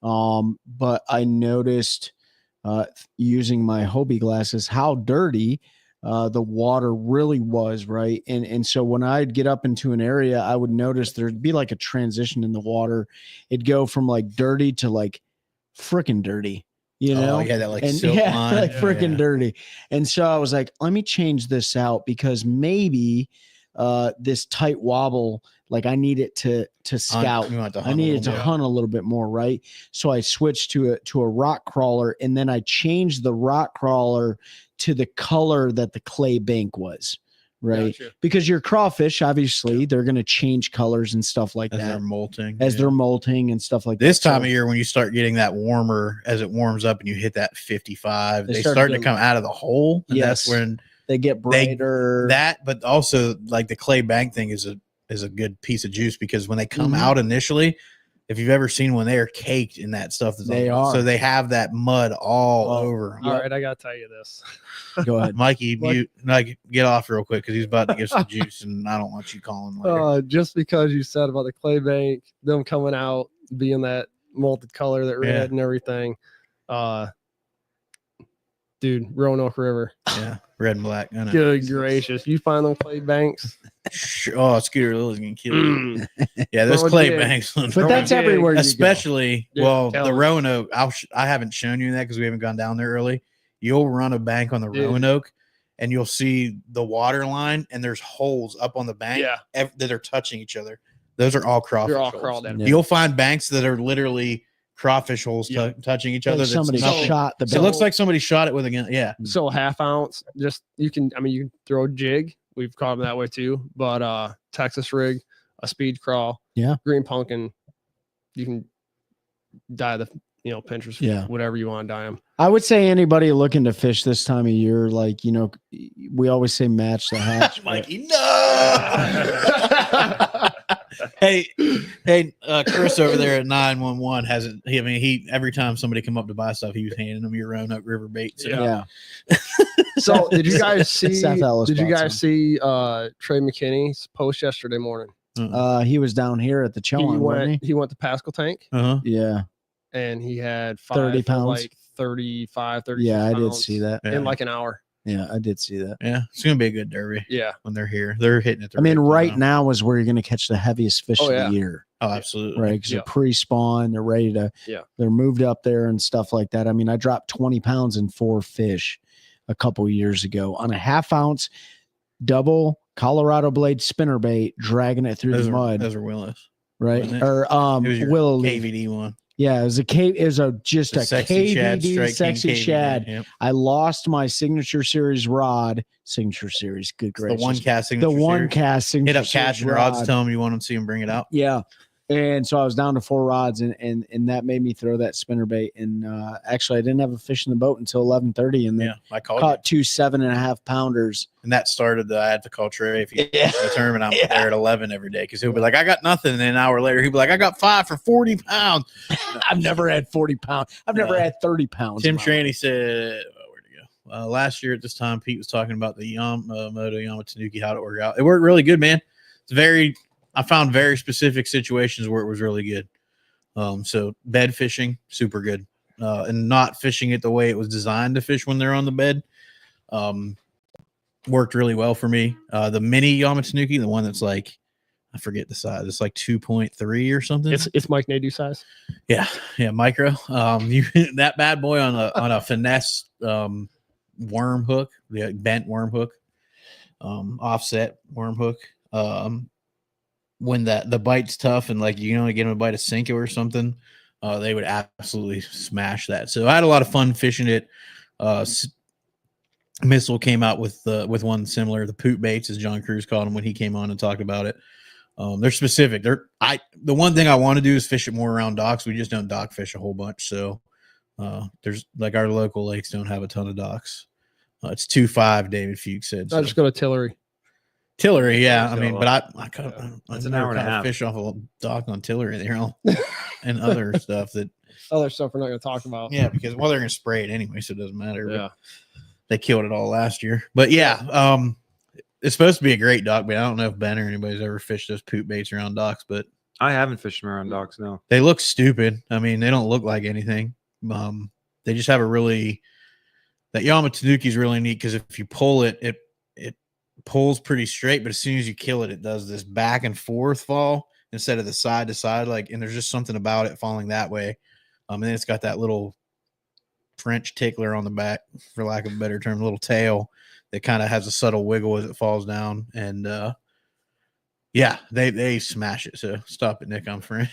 But I noticed using my Hobie glasses how dirty the water really was, right? And so when I'd get up into an area, I would notice there'd be like a transition in the water. It'd go from like dirty to like freaking dirty. Yeah, that like And silk yeah, line. like freaking Yeah. dirty. And so I was like, let me change this out because maybe this tight wobble, like I need it to scout. You want to I hunt a needed little to bit. hunt a little bit more, right? So I switched to a rock crawler, and then I changed the rock crawler to the color that the clay bank was, right? Gotcha. Because your crawfish, obviously, they're going to change colors and stuff like as that they're molting. as yeah. they're molting and stuff like This that. time So of year, when you start getting that warmer, as it warms up and you hit that 55, They they start start to to go- come out of the hole. And Yes. that's when they get brighter. but also like the clay bank thing is a good piece of juice because when they come Mhm. out initially, if you've ever seen one, they are caked in that stuff. That's They on- are. So they have that mud all Oh, over. All right, I gotta tell you this. Go ahead. Mikey, What? get off real quick because he's about to get some juice, and I don't want you calling later. Just because you said about the clay bank, them coming out, being that malted color, that red Yeah. and everything. Dude, Roanoke River. Yeah, red and black. I know. Good gracious. You find them clay banks. Oh, Scooter Lily's gonna kill you. Mm. Yeah, those Throw a clay jig. banks. But that's jig, everywhere you go. Especially, Yeah, well, tell the us. Roanoke. I haven't shown you that because we haven't gone down there early. You'll run a bank on the Dude. Roanoke, and you'll see the water line, and there's holes up on the bank Yeah. that are touching each other. Those are all crawfish. They're all holes. crawled in. Yeah. You'll find banks that are literally crawfish holes Yeah. touching each Like other. That's somebody nothing. shot the It bank. looks like somebody shot it with a gun. Yeah, So a half ounce, just you can throw a jig. We've caught them that way too. But Texas rig, a speed crawl, Yeah. green pumpkin, you can dye the pinchers, Yeah. whatever you want to dye them. I would say anybody looking to fish this time of year, like, we always say match the hatch. but- Mikey, no. hey, Chris over there at 911 hasn't. He every time somebody come up to buy stuff, he was handing them your Roanoke River bait. So. Yeah. yeah. So did you guys see? Seth Ellis Did you bought guys see Trey McKinney's post yesterday morning? He was down here at the Chillon, wasn't he? He went to Pascal Tank Uh-huh. Yeah. and he had 30 five for pounds? like 35, 36 Yeah, I did pounds see that. Yeah. in like an hour. Yeah, I did see that. Yeah, it's gonna be a good derby Yeah. when they're here. They're hitting it. I mean, right now is where you're going to catch the heaviest fish Oh, of yeah. the year, Oh, absolutely. right? Because Yeah. they're pre-spawn, they're ready to. Yeah. They're moved up there and stuff like that. I mean, I dropped 20 pounds in 4 fish a couple years ago on a half ounce double Colorado blade spinnerbait, dragging it through Those the mud, are Willis. right? wasn't it? Or It was your willow leaf. KVD one. Yeah, it was a K. It was just The a sexy shad, KVD straight king sexy KVD. shad. Yep. I lost my signature series rod. Signature series, good It's the gracious. one casting. the one casting. Hit up Cash and Rods. Tell them you want them to see him bring it out. Yeah. And so I was down to 4 rods, and that made me throw that spinner bait. And actually, I didn't have a fish in the boat until 11:30, and then I called caught 2 7.5 pounders. and that started I had to call Trey if he Yeah. the tournament. I'm there at 11 every day because he'll be like, I got nothing. And then an hour later, he'll be like, I got 5 for 40 pounds. I've never had 40 pounds. I've never had 30 pounds. Tim in my life. Traney said, where'd he go? Last year at this time, Pete was talking about the Moto Yamatanuki, how to work out. It worked really good, man. I found very specific situations where it was really good. So bed fishing, super good. And not fishing it the way it was designed to fish when they're on the bed. Worked really well for me. The mini Yamatanuki, the one that's like, I forget the size. It's like 2.3 or something. It's Mike Nadu size. Yeah, micro. That bad boy on a finesse worm hook, the bent worm hook, offset worm hook. When the bite's tough and like you only get them a bite of Senko or something, they would absolutely smash that. So I had a lot of fun fishing it. Missile came out with one similar, the poop baits, as John Cruz called them when he came on and talked about it. They're specific. The one thing I want to do is fish it more around docks. We just don't dock fish a whole bunch. So there's like our local lakes don't have a ton of docks. It's 2.5, David Fuchs said. I just go to Tillery. Tillery, yeah. I So, mean, but I That's an hour and a half. fish off a dock on Tillery there and other stuff that, Other stuff we're not going to talk about. yeah, because they're going to spray it anyway, so it doesn't matter. Yeah. They killed it all last year. But yeah, it's supposed to be a great dock, but I don't know if Ben or anybody's ever fished those poop baits around docks, but I haven't fished them around docks. No. they look stupid. I mean, they don't look like anything. They just have that Yamatanuki is really neat because if you pull it, it pulls pretty straight, but as soon as you kill it, it does this back and forth fall instead of the side to side. And there's just something about it falling that way. And then it's got that little French tickler on the back, for lack of a better term, little tail that kind of has a subtle wiggle as it falls down. And yeah, they smash it. So stop it, Nick. I'm friend.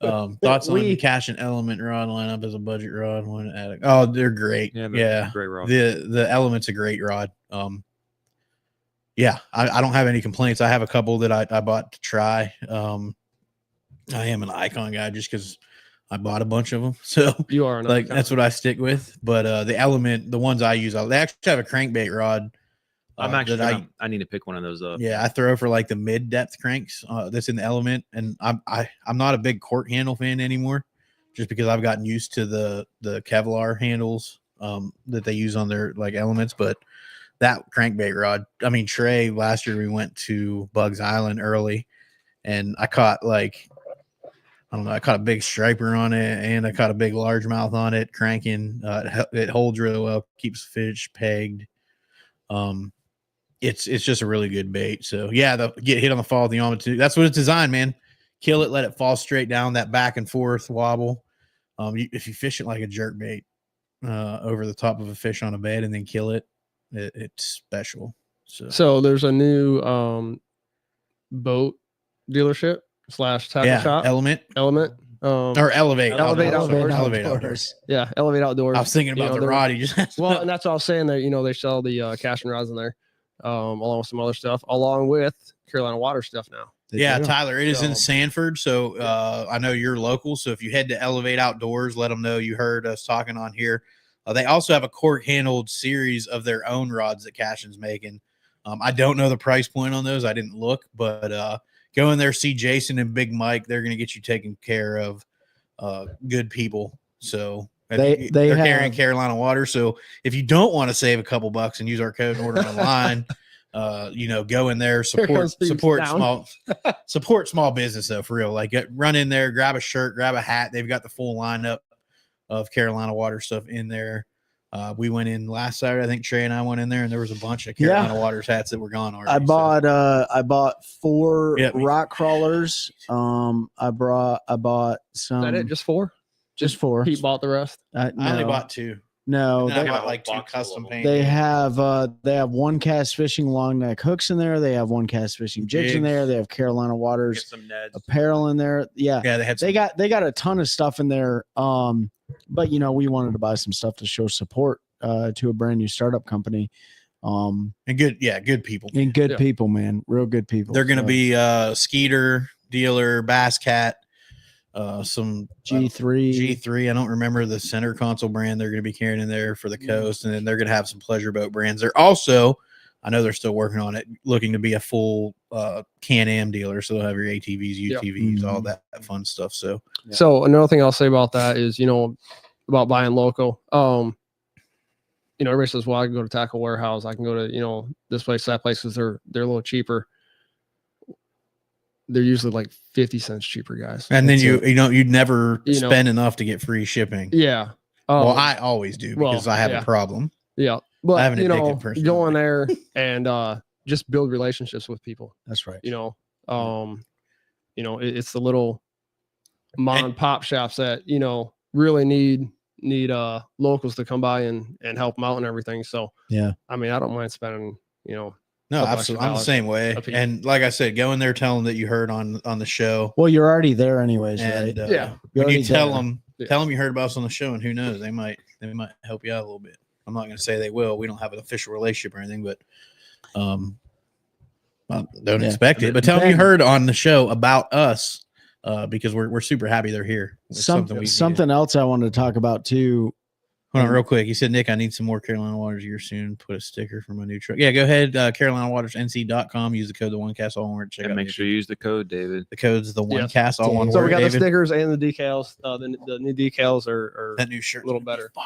Thoughts on the Cash and Element rod lineup as a budget rod? Oh, they're great. Yeah, Great rod. The Element's a great rod. Yeah, I don't have any complaints. I have a couple that I bought to try. I am an Icon guy just because I bought a bunch of them. So You are. that's what I stick with. But the Element, the ones I use, they actually have a crankbait rod. I need to pick one of those up. Yeah, I throw for like the mid depth cranks that's in the Element, and I'm not a big cork handle fan anymore, just because I've gotten used to the Kevlar handles that they use on their like Elements. But that crankbait rod, I mean, Trey, last year we went to Bugs Island early, and I caught I caught a big striper on it, and I caught a big largemouth on it, cranking. It holds really well, keeps fish pegged. It's just a really good bait. So yeah, get hit on the fall with the Yamato. That's what it's designed, man. Kill it, let it fall straight down, that back and forth wobble. If you fish it like a jerk bait over the top of a fish on a bed and then kill it, it's special. So there's a new boat dealership / tackle shop. Element. Or Elevate Outdoors. Outdoors. Yeah, Elevate Outdoors. I was thinking about the rod you just asked Well, about. and that's what I was saying. That they sell the casting rods in there, along with some other stuff, along with Carolina Water stuff now. Yeah, Tyler, it is in So- Sanford. So I know you're local. So if you head to Elevate Outdoors, let them know you heard us talking on here. They also have a cork handled series of their own rods that Cashin's making. I don't know the price point on those. I didn't look, but go in there, see Jason and Big Mike. They're going to get you taken care of. Good people. So they're carrying Carolina Water. So if you don't want to save a couple bucks and use our code and order online, go in there, support small business though, for real. Like run in there, grab a shirt, grab a hat. They've got the full lineup of Carolina Water stuff in there. We went in last Saturday. I think Trey and I went in there, and there was a bunch of Carolina Waters hats that were gone already. I bought 4 rock crawlers. I bought some. Is that it? Just 4? Just 4. Pete bought the rest. I only bought 2. No, I bought like 2 custom paint. They have one cast fishing long neck hooks in there. They have one cast fishing jigs in there. They have Carolina Waters Get some Neds. apparel in there. Yeah, they got a ton of stuff in there. But we wanted to buy some stuff to show support to a brand new startup company. And good people. And good people, man. Real good people. They're going to be Skeeter, dealer, Bass Cat, some G3. G3. I don't remember the center console brand they're going to be carrying in there for the coast, and then they're going to have some pleasure boat brands. They're also, I know they're still working on it, looking to be a full Can-Am dealer, so they'll have your ATVs, UTVs, all that fun stuff. So, So another thing I'll say about that is, about buying local. Everybody says, well, I can go to Tackle Warehouse. I can go to, this place, that place, because they're a little cheaper. They're usually like 50 cents cheaper, guys. and then you'd never spend enough to get free shipping. Yeah. Well, I always do because I have a problem. Yeah. But, I have an addicted person. go in there and just build relationships with people. That's right. It's the little mom and pop shops that, really need locals to come by and help them out and everything. So, yeah, I mean, I don't mind spending, No, absolutely. I'm the same way. Okay. And like I said, go in there, tell them that you heard on the show. Well, you're already there anyways, And, right? Yeah. When you already tell there. them, you heard about us on the show, and who knows, they might help you out a little bit. I'm not going to say they will. We don't have an official relationship or anything, but don't expect it. But tell them you heard on the show about us, because we're super happy they're here. It's Something else I wanted to talk about too. Hold on real quick. He said, Nick, I need some more Carolina Waters here soon. Put a sticker for my new truck. Yeah, go ahead. CarolinaWatersNC.com. Use the code the OneCast all one word. Check And out make sure you use the code, David. the code's the Yes. OneCast all one So word. we got David. the stickers and the decals. The new decals are That new shirt a little better. Fire.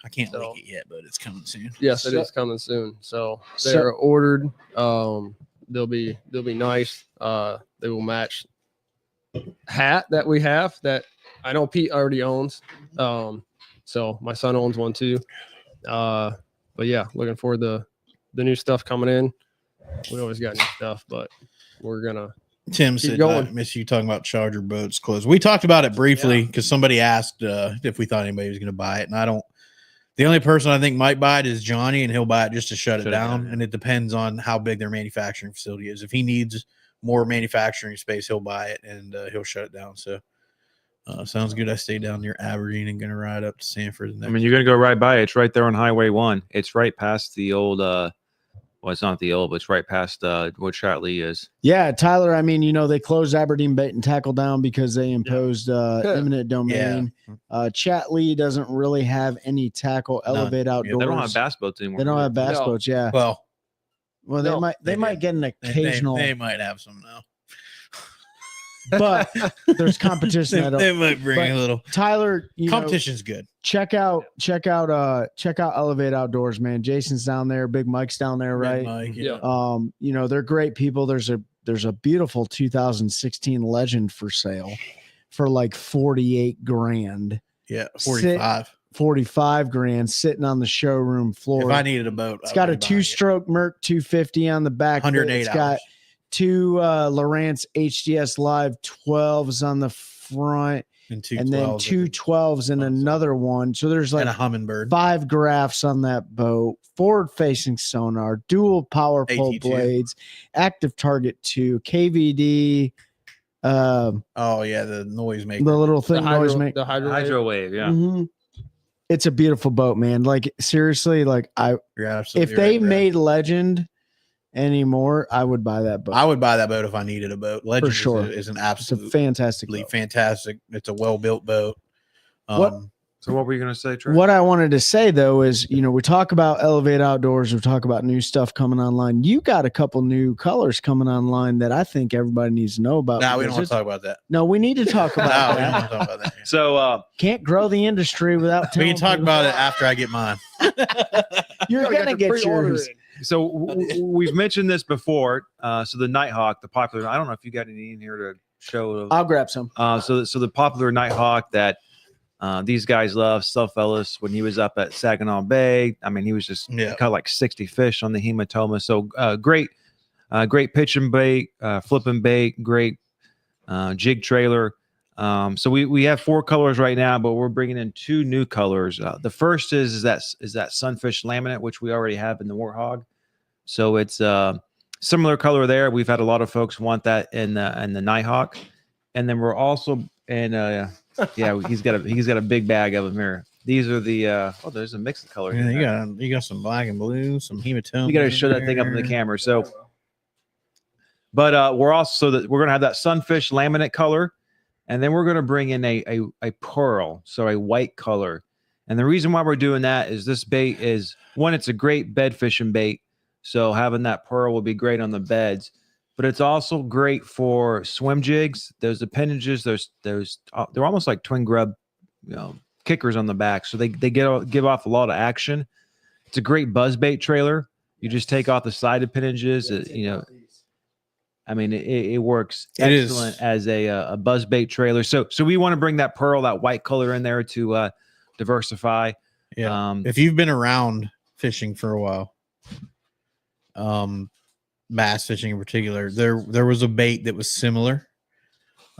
I can't So- link it yet, but it's coming soon. Yes, it is coming soon. So they're ordered. They'll be nice. They will match hat that we have that I know Pete already owns. So my son owns one too. But yeah, looking forward to the new stuff coming in. We always got new stuff, but we're gonna Tim keep said, going. I miss you talking about Charger boats closed. We talked about it briefly because somebody asked if we thought anybody was going to buy it. And the only person I think might buy it is Johnny, and he'll buy it just to shut it down. And it depends on how big their manufacturing facility is. If he needs more manufacturing space, he'll buy it and he'll shut it down. So sounds good. I stay down near Aberdeen and going to ride up to Sanford. I mean, you're going to go right by it. It's right there on Highway 1. It's right past the old, well, it's not the old, but it's right past what Shatley is. Yeah, Tyler. I mean, they closed Aberdeen Bait and Tackle down because they imposed eminent domain. Chatley doesn't really have any tackle. Elevate Outdoors. They don't have bass boats anymore. They don't have bass No. boats. Yeah. Well, They might get an occasional, They might have some now. but there's competition. They might bring a little Tyler, competition's good. check out Elevate Outdoors, man. Jason's down there, Big Mike's down there, right? Mike, Yeah. They're great people. There's a beautiful 2016 Legend for sale for like 48 grand. Yeah, 45. 45 grand sitting on the showroom floor. If I needed a boat, It's got a 2-stroke Merc 250 on the back. 108 It's got 2 Lowrance HDS Live 12s on the front, and then 2 12s and another one. So there's like and a Humminbird. 5 graphs on that boat, forward-facing sonar, dual power pole AT2. blades, active target 2, KVD, Oh yeah, the noisemaker. the little thing noise make. the hydro. Hydro Wave, yeah. Mhm. It's a beautiful boat, man. Like seriously, like You're absolutely if they right, bro. made Legend anymore, I would buy that boat. I would buy that boat if I needed a boat. Legend sure. is an It's a absolutely fantastic boat. fantastic. It's a well built boat. What- So what were you going to say, Trey? What I wanted to say though is, we talk about Elevate Outdoors, we talk about new stuff coming online. You got a couple new colors coming online that I think everybody needs to know about. No, we because don't want to talk about that. No, we need to talk No, about we don't that. want to talk about that. So Can't grow the industry without We telling can talk people. about it after I get mine. You're We got gonna to get pre-order yours. it. we've mentioned this before. So the Nighthawk, the popular, I don't know if you got any in here to show. I'll grab some. So the popular Nighthawk that these guys love, Self Ellis, when he was up at Saginaw Bay. I mean, he was just Yeah. caught like 60 fish on the hematoma. So great pitching bait, flipping bait, great jig trailer. So we have 4 colors right now, but we're bringing in 2 new colors. The first is that Sunfish Laminate, which we already have in the Warthog. So it's similar color there. We've had a lot of folks want that in the Nighthawk, and then we're also in he's got a big bag of them here. These are the there's a mix of colors. in Yeah, there. you got some black and blue, some hematoma. You got to show that thing up in the camera. So But we're also we're gonna have that sunfish laminate color, and then we're gonna bring in a pearl, so a white color. And the reason why we're doing that is this bait is one, it's a great bed fishing bait. So having that pearl will be great on the beds, but it's also great for swim jigs. Those appendages, they're almost like twin grub, kickers on the back. So they give off a lot of action. It's a great buzz bait trailer. You just take off the side appendages, I mean, it works excellent as a buzz bait trailer. So we want to bring that pearl, that white color in there to diversify. Yeah. If you've been around fishing for a while, bass fishing in particular, there was a bait that was similar,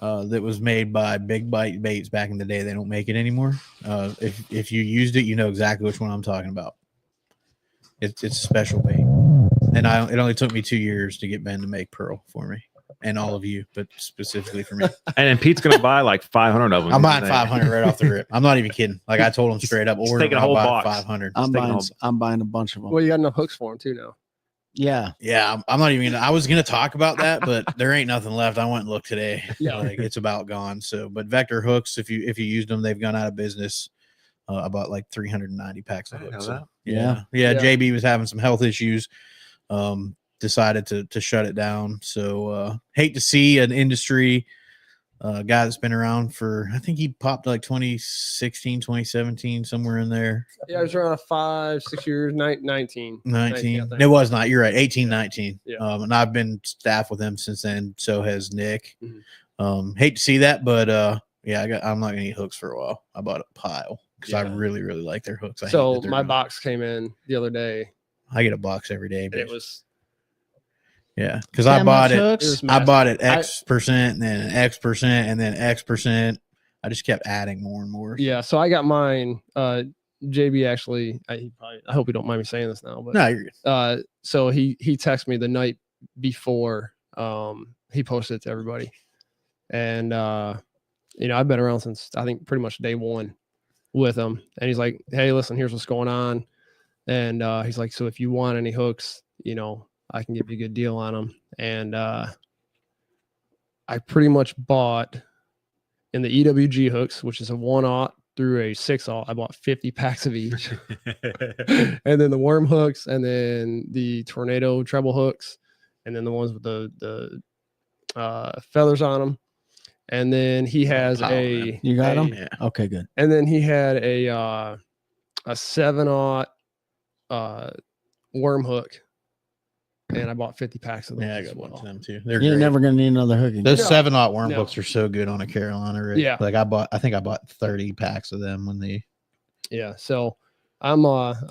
that was made by Big Bite Baits back in the day. They don't make it anymore. If you used it, you know exactly which one I'm talking about. It's a special bait, and it only took me 2 years to get Ben to make pearl for me, and all of you, but specifically for me. And then Pete's gonna buy like 500 of them. I'm buying 500 right off the rip. I'm not even kidding. Like I told him straight up, order taking a whole box. 500. I'm buying a bunch of them. Well, you got enough hooks for them too now. Yeah. Yeah, I'm not even gonna. I was gonna talk about that, but there ain't nothing left. I went and looked today. Yeah. Like it's about gone. So, but Vector hooks, if you used them, they've gone out of business. About like 390 packs of hooks. So, yeah. JB was having some health issues. Decided to shut it down. So hate to see an industry guy that's been around for, I think he popped like 2016, 2017, somewhere in there. Yeah, it was around 5-6 years, 19. 19. It was not. You're right. 18, 19. Yeah. And I've been staff with him since then. So has Nick. Mhm. Hate to see that, but yeah, I'm not gonna eat hooks for a while. I bought a pile because I Yeah. really, really like their hooks. So my box came in the other day. I get a box every day. And it was Yeah, because I bought it. was I massive. bought it X%, and then X%, and then X%. I just kept adding more and more. Yeah, so I got mine. JB actually, I hope you don't mind me saying this now, but No, you're good. so he texted me the night before he posted it to everybody, and I've been around since I think pretty much day one with him, and he's like, hey, listen, here's what's going on, and he's like, so if you want any hooks, I can give you a good deal on them. And I pretty much bought in the EWG hooks, which is a 1/0 through a 6/0. I bought 50 packs of each. And then the worm hooks, and then the tornado treble hooks, and then the ones with the feathers on them. And then he has You got them? Yeah. Okay, good. And then he had a 7/0 worm hook. And I bought 50 packs of them. Yeah, I as got one well. of them too. They're You're great. never gonna need another hook again. Those No. 7/0 worm No. hooks are so good on a Carolina rig. Yeah. Like I think I bought 30 packs of them when they Yeah. So I'm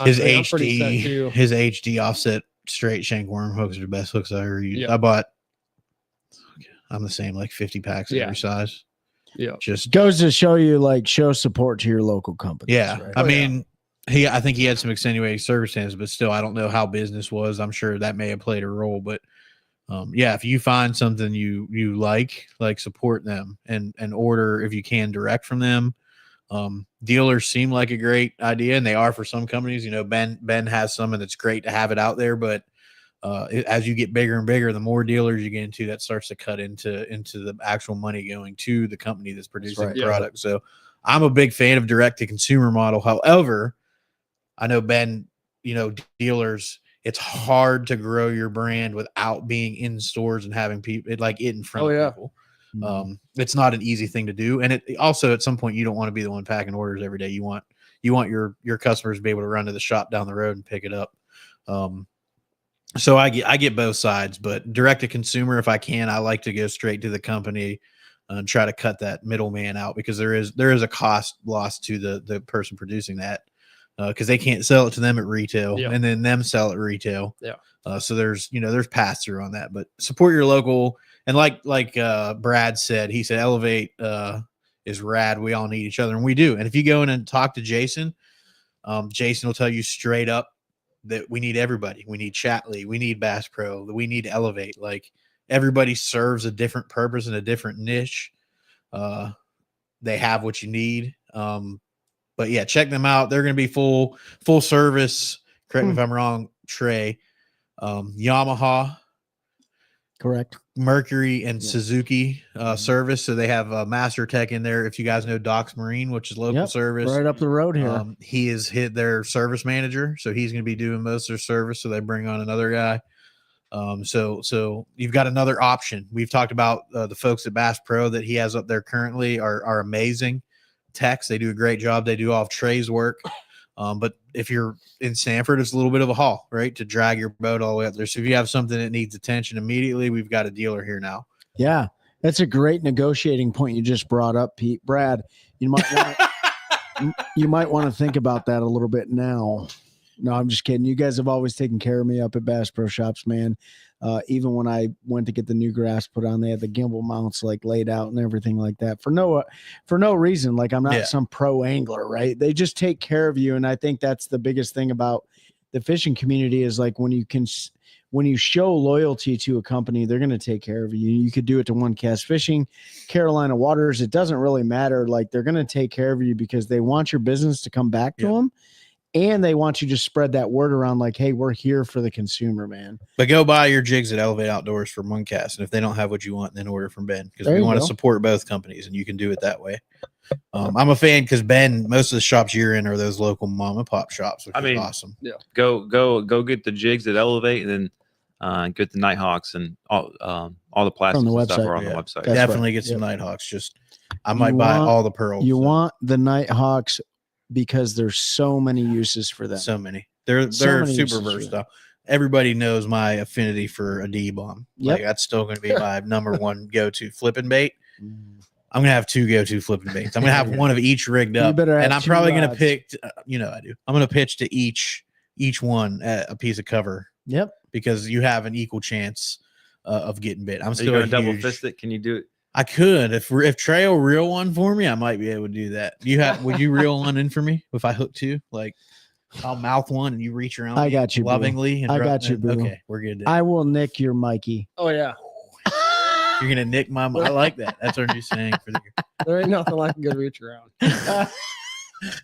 his I'm pretty set HD too. his HD offset straight shank worm hooks are the best hooks I ever used. Yeah. I bought I'm the same, like 50 packs of Yeah. every size. Yeah. Just Goes to show you, like, show support to your local companies. yeah. right? I Oh, yeah. mean, I think he had some extenuating circumstances, but still, I don't know how business was. I'm sure that may have played a role, but yeah, if you find something you like support them and order if you can direct from them. Dealers seem like a great idea, and they are for some companies. Ben has some, and it's great to have it out there, but as you get bigger and bigger, the more dealers you get into, that starts to cut into the actual money going to the company that's producing right. the Yeah. product. So I'm a big fan of direct to consumer model. However, I know Ben, dealers, it's hard to grow your brand without being in stores and having people in front Oh, of yeah. people. Mhm. It's not an easy thing to do. And it also, at some point, you don't want to be the one packing orders every day. You want your customers to be able to run to the shop down the road and pick it up. So I get both sides, but direct to consumer, if I can, I like to go straight to the company and try to cut that middleman out, because there is a cost loss to the person producing that, because they can't sell it to them at retail Yeah. and then them sell at retail. Yeah. So there's pass through on that, but support your local. And like Brad said, he said, Elevate is rad. We all need each other, and we do. And if you go in and talk to Jason, Jason will tell you straight up that we need everybody. We need Chatley. We need Bass Pro. We need Elevate. Like, everybody serves a different purpose and a different niche. They have what you need. But yeah, check them out. They're going to be full service. Correct me if I'm wrong, Trey. Yamaha. Correct. Mercury and Yeah. Suzuki service. So they have a Master Tech in there. If you guys know Docs Marine, which is local Yep, service, right up the road here. he is hit their service manager, so he's going to be doing most of their service. So they bring on another guy. So you've got another option. We've talked about the folks at Bass Pro that he has up there currently are amazing techs. They do a great job. They do all of Trey's work. But if you're in Sanford, it's a little bit of a haul, right, to drag your boat all the way up there. So if you have something that needs attention immediately, we've got a dealer here now. Yeah, that's a great negotiating point you just brought up, Pete. Brad, you might want to think about that a little bit now. No, I'm just kidding. You guys have always taken care of me up at Bass Pro Shops, man. Even when I went to get the new grass put on, they had the gimbal mounts like laid out and everything like that for no reason. Like I'm not some pro angler, right? They just take care of you. And I think that's the biggest thing about the fishing community is like when you show loyalty to a company, they're going to take care of you. You could do it to One Cast Fishing, Carolina Waters. It doesn't really matter. Like they're going to take care of you because they want your business to come back to them. And they want you to spread that word around like, hey, we're here for the consumer, man. But go buy your jigs at Elevate Outdoors from One Cast. And if they don't have what you want, then order from Ben because we want to support both companies and you can do it that way. I'm a fan because Ben, most of the shops you're in are those local mom and pop shops, which is awesome. Yeah. Go get the jigs at Elevate and then get the Nighthawks and all the plastics and stuff are on the website. That's definitely get some Nighthawks. Just I might buy all the pearls. You want the Nighthawks because there's so many uses for them. So many. They're super versatile. Everybody knows my affinity for a D-bomb. Yep. Like that's still going to be my number one go-to flipping bait. I'm going to have two go-to flipping baits. I'm going to have one of each rigged up. And I'm probably going to pick, I do. I'm going to pitch to each one a piece of cover. Yep. Because you have an equal chance of getting bit. I'm still going to double fist it. Can you do it? I could. If Trey will reel one for me, I might be able to do that. Would you reel one in for me if I hook two? Like I'll mouth one and you reach around. I got you lovingly. I got you, boo. Okay, we're good. I will nick your Mikey. Oh yeah. You're gonna nick my. I like that. That's our new saying for the year. There ain't nothing like a good reach around.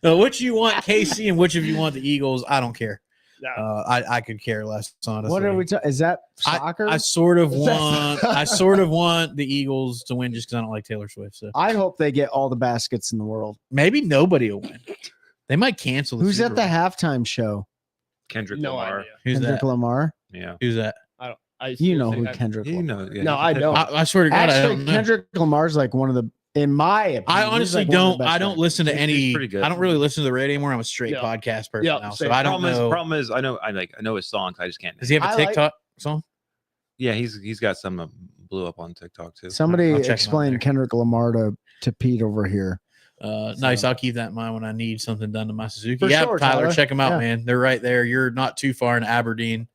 Which you want, KC, and which of you want the Eagles? I don't care. No. I could care less, honestly. What are we talking? Is that soccer? I sort of want the Eagles to win just because I don't like Taylor Swift. So I hope they get all the baskets in the world. maybe nobody will win. They might cancel. Who's Super at the Bowl. halftime show? Kendrick No Lamar. idea. Who's Kendrick that? Lamar. Yeah. Who's that? You know who seriously have- Kendrick You Lamar. know. Yeah. No, I don't. I swear to God, I Actually, don't know. Kendrick Lamar's like one of the, in my opinion. I he's honestly like one of the don't. best I don't rappers. listen to He's any. pretty good. I don't really listen to the radio anymore. I'm a straight Yeah. podcast person Yeah, now, same. so I don't know. Problem is, I know his songs. I just can't. Does he have a I like- TikTok song? Yeah, he's got some blew up on TikTok too. Somebody I'll check him out explain there. Kendrick Lamar to Pete over here. Nice. I'll keep that in mind when I need something done to my Suzuki. For Yeah, sure, Tyler, Tyler. check them out, Yeah. man. They're right there. You're not too far in Aberdeen.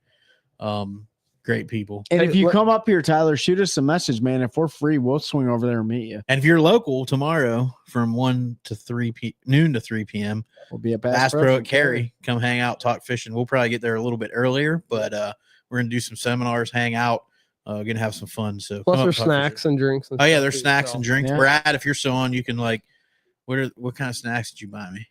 Great people. And Hey, if you let- come up here, Tyler, shoot us a message, man. If we're free, we'll swing over there and meet you. And if you're local tomorrow from 1 to 3 noon to 3 p.m., We'll be at Bass Pro at and Cary. Come hang out, talk fishing. We'll probably get there a little bit earlier, but we're gonna do some seminars, hang out, gonna have some fun. So Plus come up, there's talk snacks and drinks. And fishing. Oh yeah, stuff, there's too, snacks so. and drinks. Yeah. Brad, if you're so on, you can like, what kind of snacks did you buy me?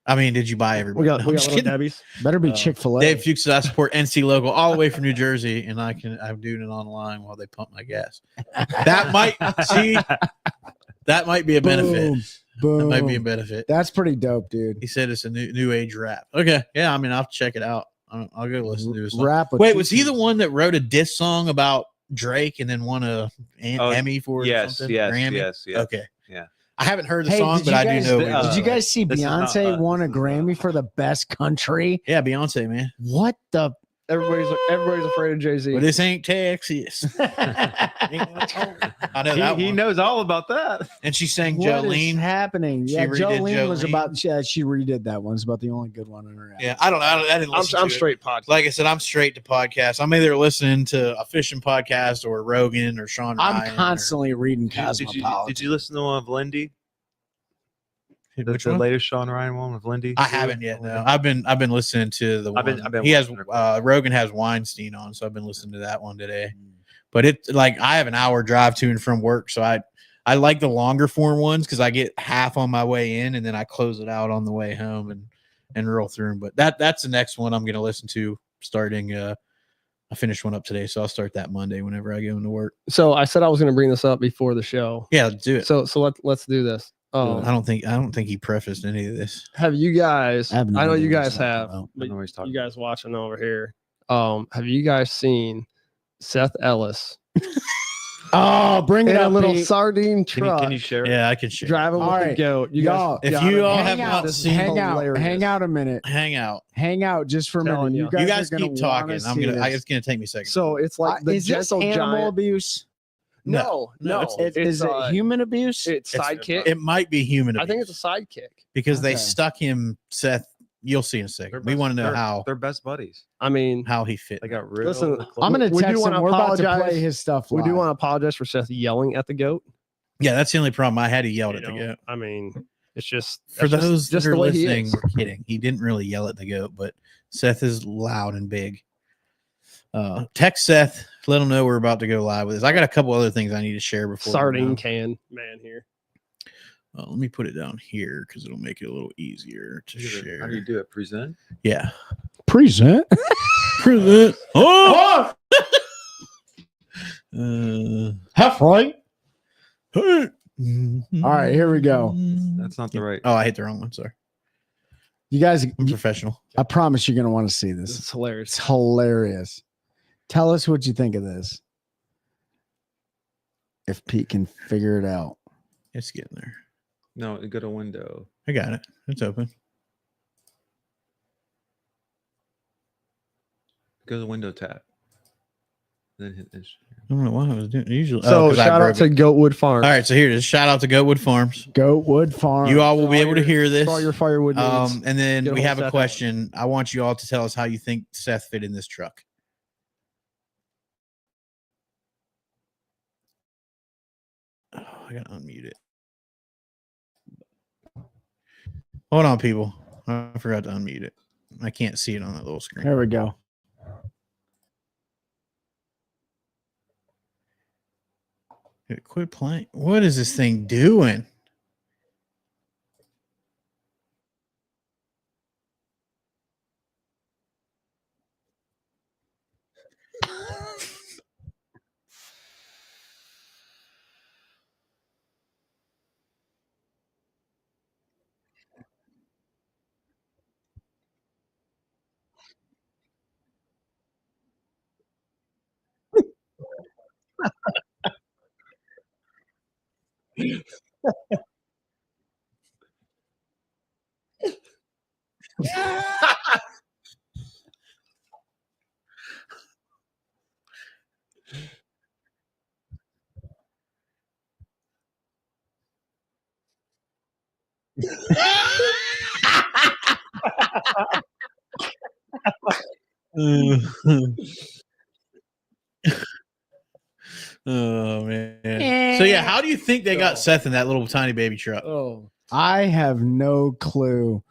I mean, did you buy everybody? We got No, I'm we got just little kidding. Debbie's. Better be Uh, Chick-fil-A. Dave Fuchs, I support NC local all the way from New Jersey, and I'm doing it online while they pump my gas. That might be a benefit. Boom. That might be a benefit. That's pretty dope, dude. He said it's a new age rap. Okay, yeah, I mean I'll check it out. I'll go listen to his song. Rap with Wait, two was he the T's. one that wrote a diss song about Drake and then won a Emmy for it? or Yes, something? yes, Grammy? yes, yes. Okay, Yeah. I haven't heard the Hey, song, did but you I guys- do know. uh, Did you guys see This is not Beyonce us. won a This is not Grammy us. for the best country? Yeah, Beyonce, man. What the? Everybody's afraid of Jay-Z. But this ain't Texas. I know that He one. knows all about that. And she sang What is Jolene. happening? She Yeah, redid Jolene was Jolene. about. Yeah, she redid that one. It's about the only good one in her album. Yeah, I don't know. I didn't listen I'm to it. straight podcast. Like I said, I'm straight to podcasts. I'm either listening to a fishing podcast or Rogan or Sean Ryan. I'm constantly reading Did Cosmopolitan. you listen to one of Lindy? Which the one? latest Sean Ryan one with Lindy? I haven't yet. No, I've been listening to the one. I've been he has watching it. Rogan has Weinstein on, so I've been listening to that one today. But it's like I have an hour drive to and from work, so I like the longer form ones because I get half on my way in and then I close it out on the way home and roll through them. But that's the next one I'm going to listen to starting. I finished one up today, so I'll start that Monday whenever I go into work. So I said I was going to bring this up before the show. Yeah, let's do it. So let's do this. I don't think he prefaced any of this. Have you guys? I have no I know idea you what guys he's talking have. about. But I know what he's talking you guys watching over here. Have you guys seen Seth Ellis Oh, bring in it a up, little Pete. sardine Can truck you share? Yeah, I can share. driving with All the right. goat? You Y'all- guys, If you all hang have out, not seen, hang out, hilarious. hang out a minute, hang out. hang out just for a Telling minute. you. You are guys gonna keep talking. wanna see this. It's gonna take me a second. So it's like the is this gentle animal giant. abuse? No, Is it human abuse? It's sidekick. It might be human. I think abuse it's a sidekick. because they Okay. stuck him, Seth. You'll see in a second. We want to know how they're best buddies. I mean, he fit. They got rid Listen, of the I'm gonna we do text wanna him. We're about to apologize. play his stuff. we do live. want to apologize for Seth yelling at the goat. Yeah, that's the only problem. I had to yell at the You know, goat. I mean, it's just For that's those just that the are way he listening, is. we're kidding. He didn't really yell at the goat, but Seth is loud and big. Text Seth, let him know we're about to go live with this. I got a couple other things I need to share before. we're Sardine done. can man here. Let me put it down here because it'll make it a little easier to share. How do you do it? Present. Yeah. present. Present. Oh! Half right. All All right, here we go. That's not the right. Oh, I hit the wrong one. Sorry. You guys, I'm professional. I promise you're gonna want to see this. It's hilarious. It's hilarious. Tell us what you think of this. If Pete can figure it out. It's getting there. No, go to window. I got it. It's open. Go to the window tab. Then hit this. I don't know why I was doing it. Usually. So 'cause I shout out broke to it. Goatwood Farm. All right. So here it is. Shout out to Goatwood Farms. Goatwood Farm. You all will be all able to your- hear this. For all your firewood needs. And then Get we ahold have of a Seth question. I want you all to tell us how you think Seth fit in this truck. Oh, I gotta unmute it. Hold on, people. I forgot to unmute it. I can't see it on that little screen. There we go. Quit playing. What is this thing doing? Oh man. So yeah, how do you think they got Seth in that little tiny baby truck? Oh, I have no clue.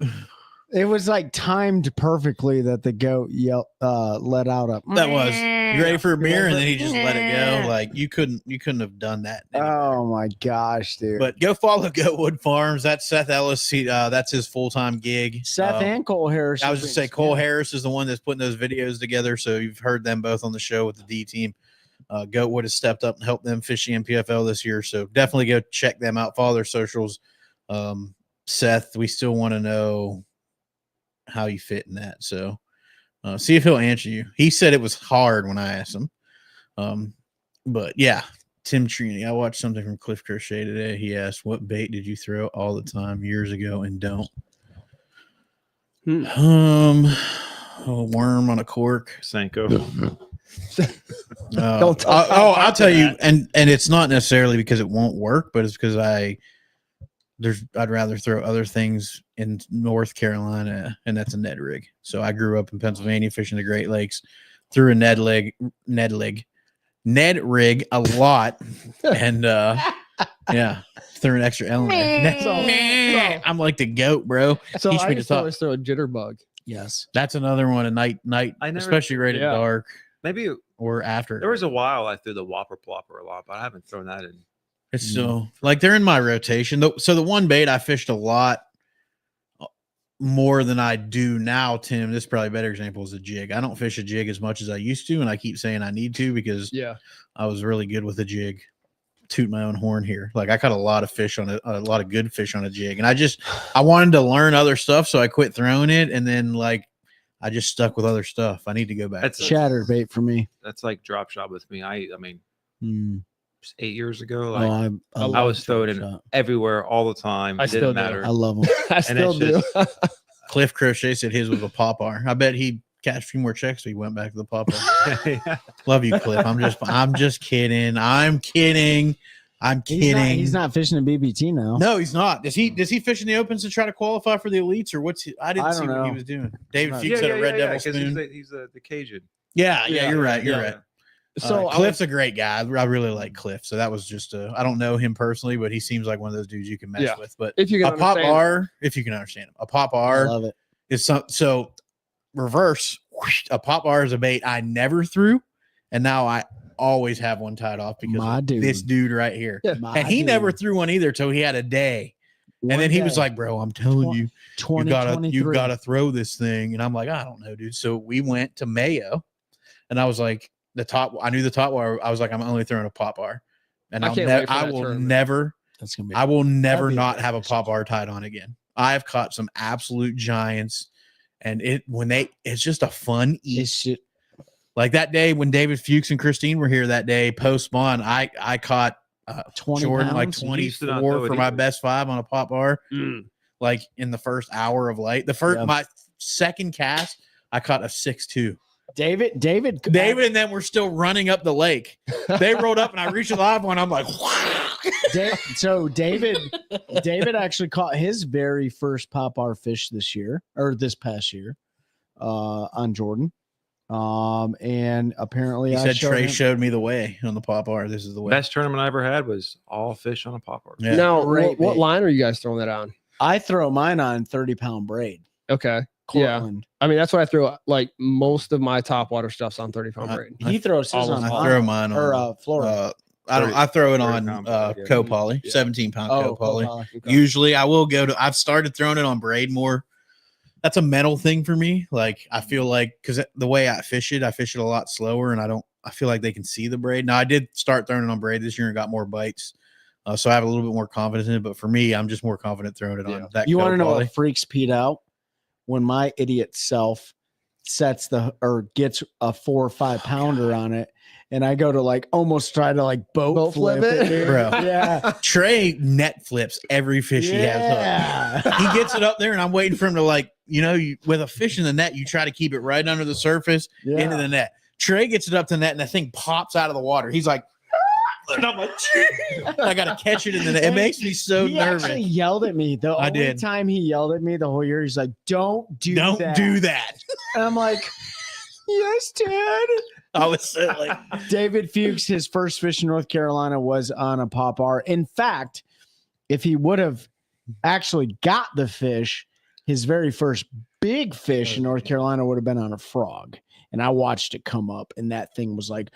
It was like timed perfectly that the goat let out a. That was you ready for a beer, and then he just let it go. Like you couldn't have done that. Oh my gosh, dude! But go follow Goatwood Farms. That's Seth Ellis. That's his full-time gig. Seth and Cole Harris. I was just say Cole Harris is the one that's putting those videos together. So you've heard them both on the show with the D team. Goatwood has stepped up and helped them fish the MPFL this year. So definitely go check them out. Follow their socials. Seth, we still want to know how you fit in that. So see if he'll answer you. He said it was hard when I asked him. But yeah, Tim Trini. I watched something from Cliff Crochet today. He asked, what bait did you throw all the time years ago and don't? A worm on a cork. Sanko. Don't tell I'll tell you, and it's not necessarily because it won't work, but it's because I'd rather throw other things in North Carolina, and that's a Ned rig. So I grew up in Pennsylvania fishing the Great Lakes, threw a Ned rig a lot, and yeah, threw an extra element. I'm like the goat, bro. so Teach I me to used to talk. always throw a jitterbug. Yes. That's another one. A night, I never- especially right at yeah. dark Maybe or after. there was a while I threw the Whopper Plopper a lot, but I haven't thrown that in. It's so like they're in my rotation. So the one bait I fished a lot more than I do now, Tim. This is probably a better example is a jig. I don't fish a jig as much as I used to, and I keep saying I need to because Yeah. I was really good with a jig. Toot my own horn here. Like I caught a lot of fish on a lot of good fish on a jig, and I wanted to learn other stuff, so I quit throwing it, and then like I just stuck with other stuff. I need to go back. That's Chatterbait for me. That's like drop shot with me. I mean, Mm. 8 years ago, Oh, like I I love was throwing it shot. everywhere all the time. I It still didn't do. matter. I love them. I still do. it's Cliff Crochet said his was a Popar. I bet he'd catch a few more checks, so he went back to the Popar. Love you, Cliff. I'm just kidding. I'm kidding. I'm kidding. He's not fishing a BBT now. No, he's not. Does he fish in the opens to try to qualify for the elites, or what's he? I didn't I see don't what he know. was doing. David Right. Fuchs had a Red Devil 'cause spoon. He's the Cajun. Yeah, Yeah, you're right. You're yeah. right. So I Cliff's a great guy. I really like Cliff. So that was just I don't know him personally, but he seems like one of those dudes you can mess Yeah. with. But if you can a pop understand- R, if you can understand him, a pop I R love it. is so reverse. A pop R is a bait I never threw, and now I always have one tied off because My of dude. this dude right here. Yeah. My And he dude. never threw one either till he had a day. One And then he was day. like, "Bro, I'm telling you, you gotta 2023. throw this thing." And I'm like, "I don't know, dude." So we went to Mayo, and I was like, I knew the top wire. I was like, "I'm only throwing a pop R," and I I'll can't never, wait for I that will tournament. never, That's gonna be. I will never be a not great have a fish. pop R tied on again. I have caught some absolute giants, and it's just a fun eat. It's just, Like that day when David Fuchs and Christine were here that day post spawn, I caught 20 Jordan like pounds? You used to not 24 know it for my either. best 5 on a pop bar. Mm. Like in the first hour of light. The first Yeah. my second cast, I caught a 6'2". David, David and them were still running up the lake. They rolled up and I reached the live one. I'm like, So David actually caught his very first pop R fish this past year, on Jordan. And apparently he I said showed Trey him- showed me the way on the pop R. This is the way. Best tournament I ever had was all fish on a pop bar. Yeah. Now, Great what bait. line are you guys throwing that on? I throw mine on 30-pound braid. Okay. Yeah. Cortland. I mean, that's what I throw. Like most of my top water stuff's on 30-pound braid. He throws his almost on I throw mine or on Florida. I throw it 30 on pound poly, yeah. co-poly, Yeah. 17-pound Oh, co-poly. Poly. Usually I will go to I've started throwing it on braid more. That's a mental thing for me. Like I feel like because the way I fish it a lot slower, and I feel like they can see the braid. Now I did start throwing it on braid this year and got more bites. So I have a little bit more confidence in it. But for me, I'm just more confident throwing it on that. You want to know co-poly. what freaks Pete out? When my idiot self gets a 4 or 5 pounder on it, and I go to like almost try to like boat flip it, dude. Bro. Yeah. Trey net flips every fish he has Yeah. up. He gets it up there, and I'm waiting for him to like, with a fish in the net, you try to keep it right under the surface into the net. Trey gets it up to the net, and the thing pops out of the water. He's like, and I'm like, I gotta catch it in the net. It makes me so He nervous. actually yelled at me. The I only did. time he yelled at me the whole year, he's like, "Don't do Don't that." do that. And I'm like, "Yes, Dad." I was so like, David Fuchs, his first fish in North Carolina was on a pop R. In fact, if he would have actually got the fish, his very first big fish in North Carolina would have been on a frog. And I watched it come up, and that thing was like,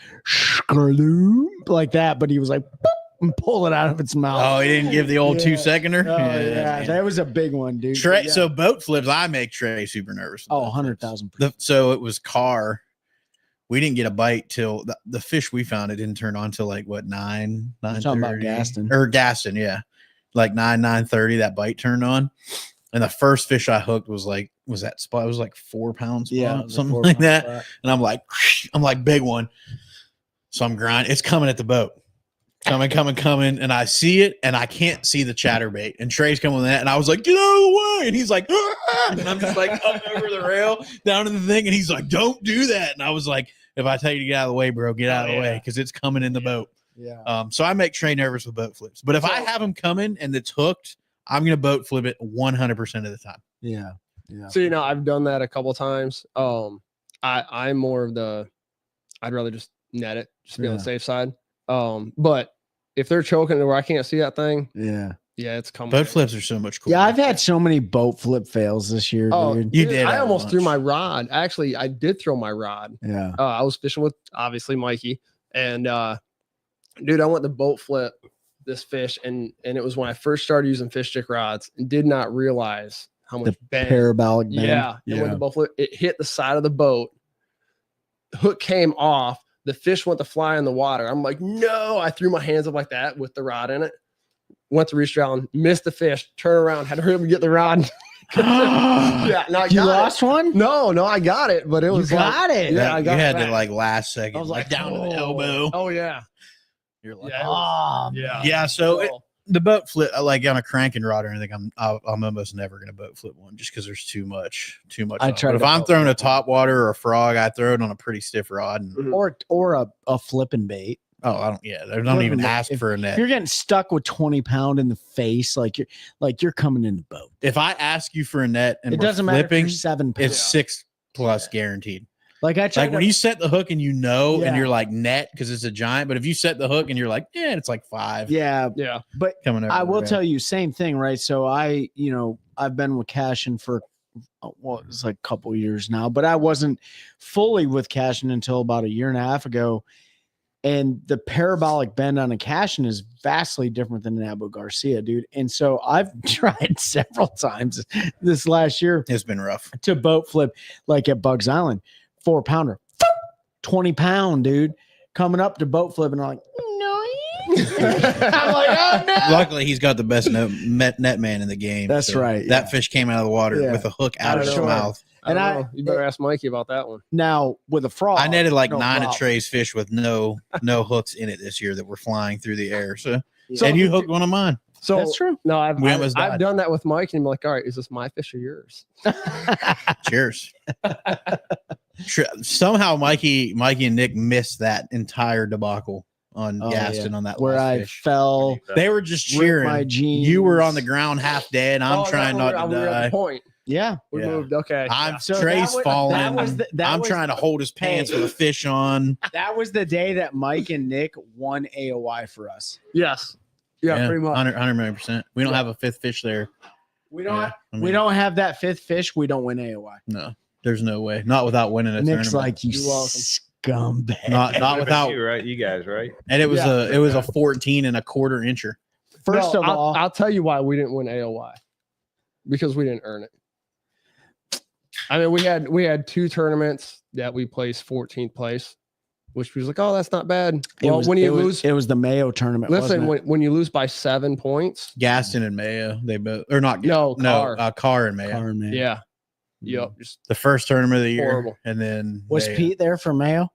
like that. But he was like, boop, and pull it out of its mouth. oh, he didn't give the old Yeah. 2-seconder. Oh, yeah, man. that was a big one, dude. Trey, Yeah. so boat flips, I make Trey super nervous. with Oh, boat flips. 100,000%. So it was Carr. We didn't get a bite till the fish we found. It didn't turn on till like what 9 talking about 9:30? Gaston. Or Gaston, yeah, like 9:30. That bite turned on, and the first fish I hooked was that spot. It was like 4 pounds, Yeah, something like that. And I'm like big one. So I'm grinding. It's coming at the boat. Coming. And I see it and I can't see the chatterbait. And Trey's coming with that. And I was like, get out of the way. And he's like, "Ah!" And I'm just like up over the rail down to the thing. And he's like, don't do that. And I was like, if I tell you to get out of the way, bro, get out of the way because it's coming in the boat. Yeah. So I make Trey nervous with boat flips. But if I have him coming and it's hooked, I'm going to boat flip it 100% of the time. Yeah. Yeah. So I've done that a couple times. I'm more of I'd rather just net it, just be on Yeah. the safe side. But if they're choking to where I can't see that thing, Yeah. yeah, it's coming. Boat flips are so much cooler. Yeah, I've had so many boat flip fails this year, Oh, dude. You dude, did I have a almost threw bunch. my rod. Actually, I did throw my rod. Yeah. I was fishing with obviously Mikey, and dude, I went to boat flip this fish, and it was when I first started using fish stick rods and did not realize how much bend. Parabolic bend. Yeah. And when the boat flipped, it hit the side of the boat. The hook came off. The fish went to fly in the water. I'm like, no. I threw my hands up like that with the rod in it. Went to reach down, missed the fish, turn around, had to hurry up and get the rod. Yeah, no, I You got lost it. one? No, I got it, but it was You got it. Yeah, I you got had it to back. like last second, I was like like down to the oh. elbow. Oh yeah, You're like, yeah, it was- Oh, yeah. yeah. So the boat flip, like on a cranking rod or anything, I'm almost never gonna boat flip one just because there's too much. I on it. tried But if to I'm boat throwing a flip one. top water or a frog, I throw it on a pretty stiff rod. And, or a flipping bait. I don't. Yeah, they don't even Flipping bait. ask for a If net. you're getting stuck with 20 pound in the face, like you're coming in the boat. If I ask you for a net and It we're doesn't matter if flipping, you're 7 pounds. it's 6+ guaranteed. Like I tried Like when you set the hook and you know, Yeah. and you're like net because it's a giant. But if you set the hook and you're like, yeah, it's like 5 yeah, Yeah. but coming over. I will the tell you, same thing, right? So I've been with Cashin for it's like a couple years now, but I wasn't fully with Cashin until about a year and a half ago. And the parabolic bend on a Cashin is vastly different than an Abu Garcia, dude. And so I've tried several times this last year It's been rough. to boat flip, like at Bugs Island, 4-pounder, 20 pound, dude, coming up to boat flip, and I'm like, no. I'm like, oh no. Luckily, he's got the best net man in the game. That's right, That yeah. fish came out of the water Yeah. with a hook out of his Sure. mouth. And I don't know. You better ask Mikey about that one. Now with a frog, I netted like no 9 of problem. Trey's fish with no hooks in it this year that were flying through the air. So, Yeah. and you hooked one of mine. So That's true. No, I've We almost I've died. done that with Mike, and I'm like, all right, is this my fish or yours? Cheers. Somehow Mikey and Nick missed that entire debacle on Oh, Gaston yeah. on that Where last I fish. fell, They were just ripped cheering. my jeans. You were on the ground half dead. I'm Oh, trying that's not when to we were at die. the point. Yeah. We Yeah. moved. Okay. I'm So Trey's that was- falling. that was the- that I'm was- trying to hold his pants with a fish on. That was the day that Mike and Nick won AOI for us. Yes. Yeah, pretty much. 100 million%. We don't have a fifth fish there. We don't. Yeah, I we mean, don't have that 5th fish. We don't win AOI. No, there's no way. Not without winning a Nick's tournament. like, you You're welcome. scumbag. not without. you, right? You guys, right? And it was Yeah. a 14 1/4 incher. First No, of all, I'll tell you why we didn't win AOY, because we didn't earn it. I mean, we had 2 tournaments that we placed 14th place, which was like, oh, that's not bad. Well, when you lose, it was the Mayo tournament. listen, wasn't it? when you lose by 7 points, Gaston and Mayo, they both or not. No, no, Carr. Carr and Mayo. Carr, man. yeah, yep, just The first tournament of the year, Horrible. and then Was Mayo. Pete there for Mayo?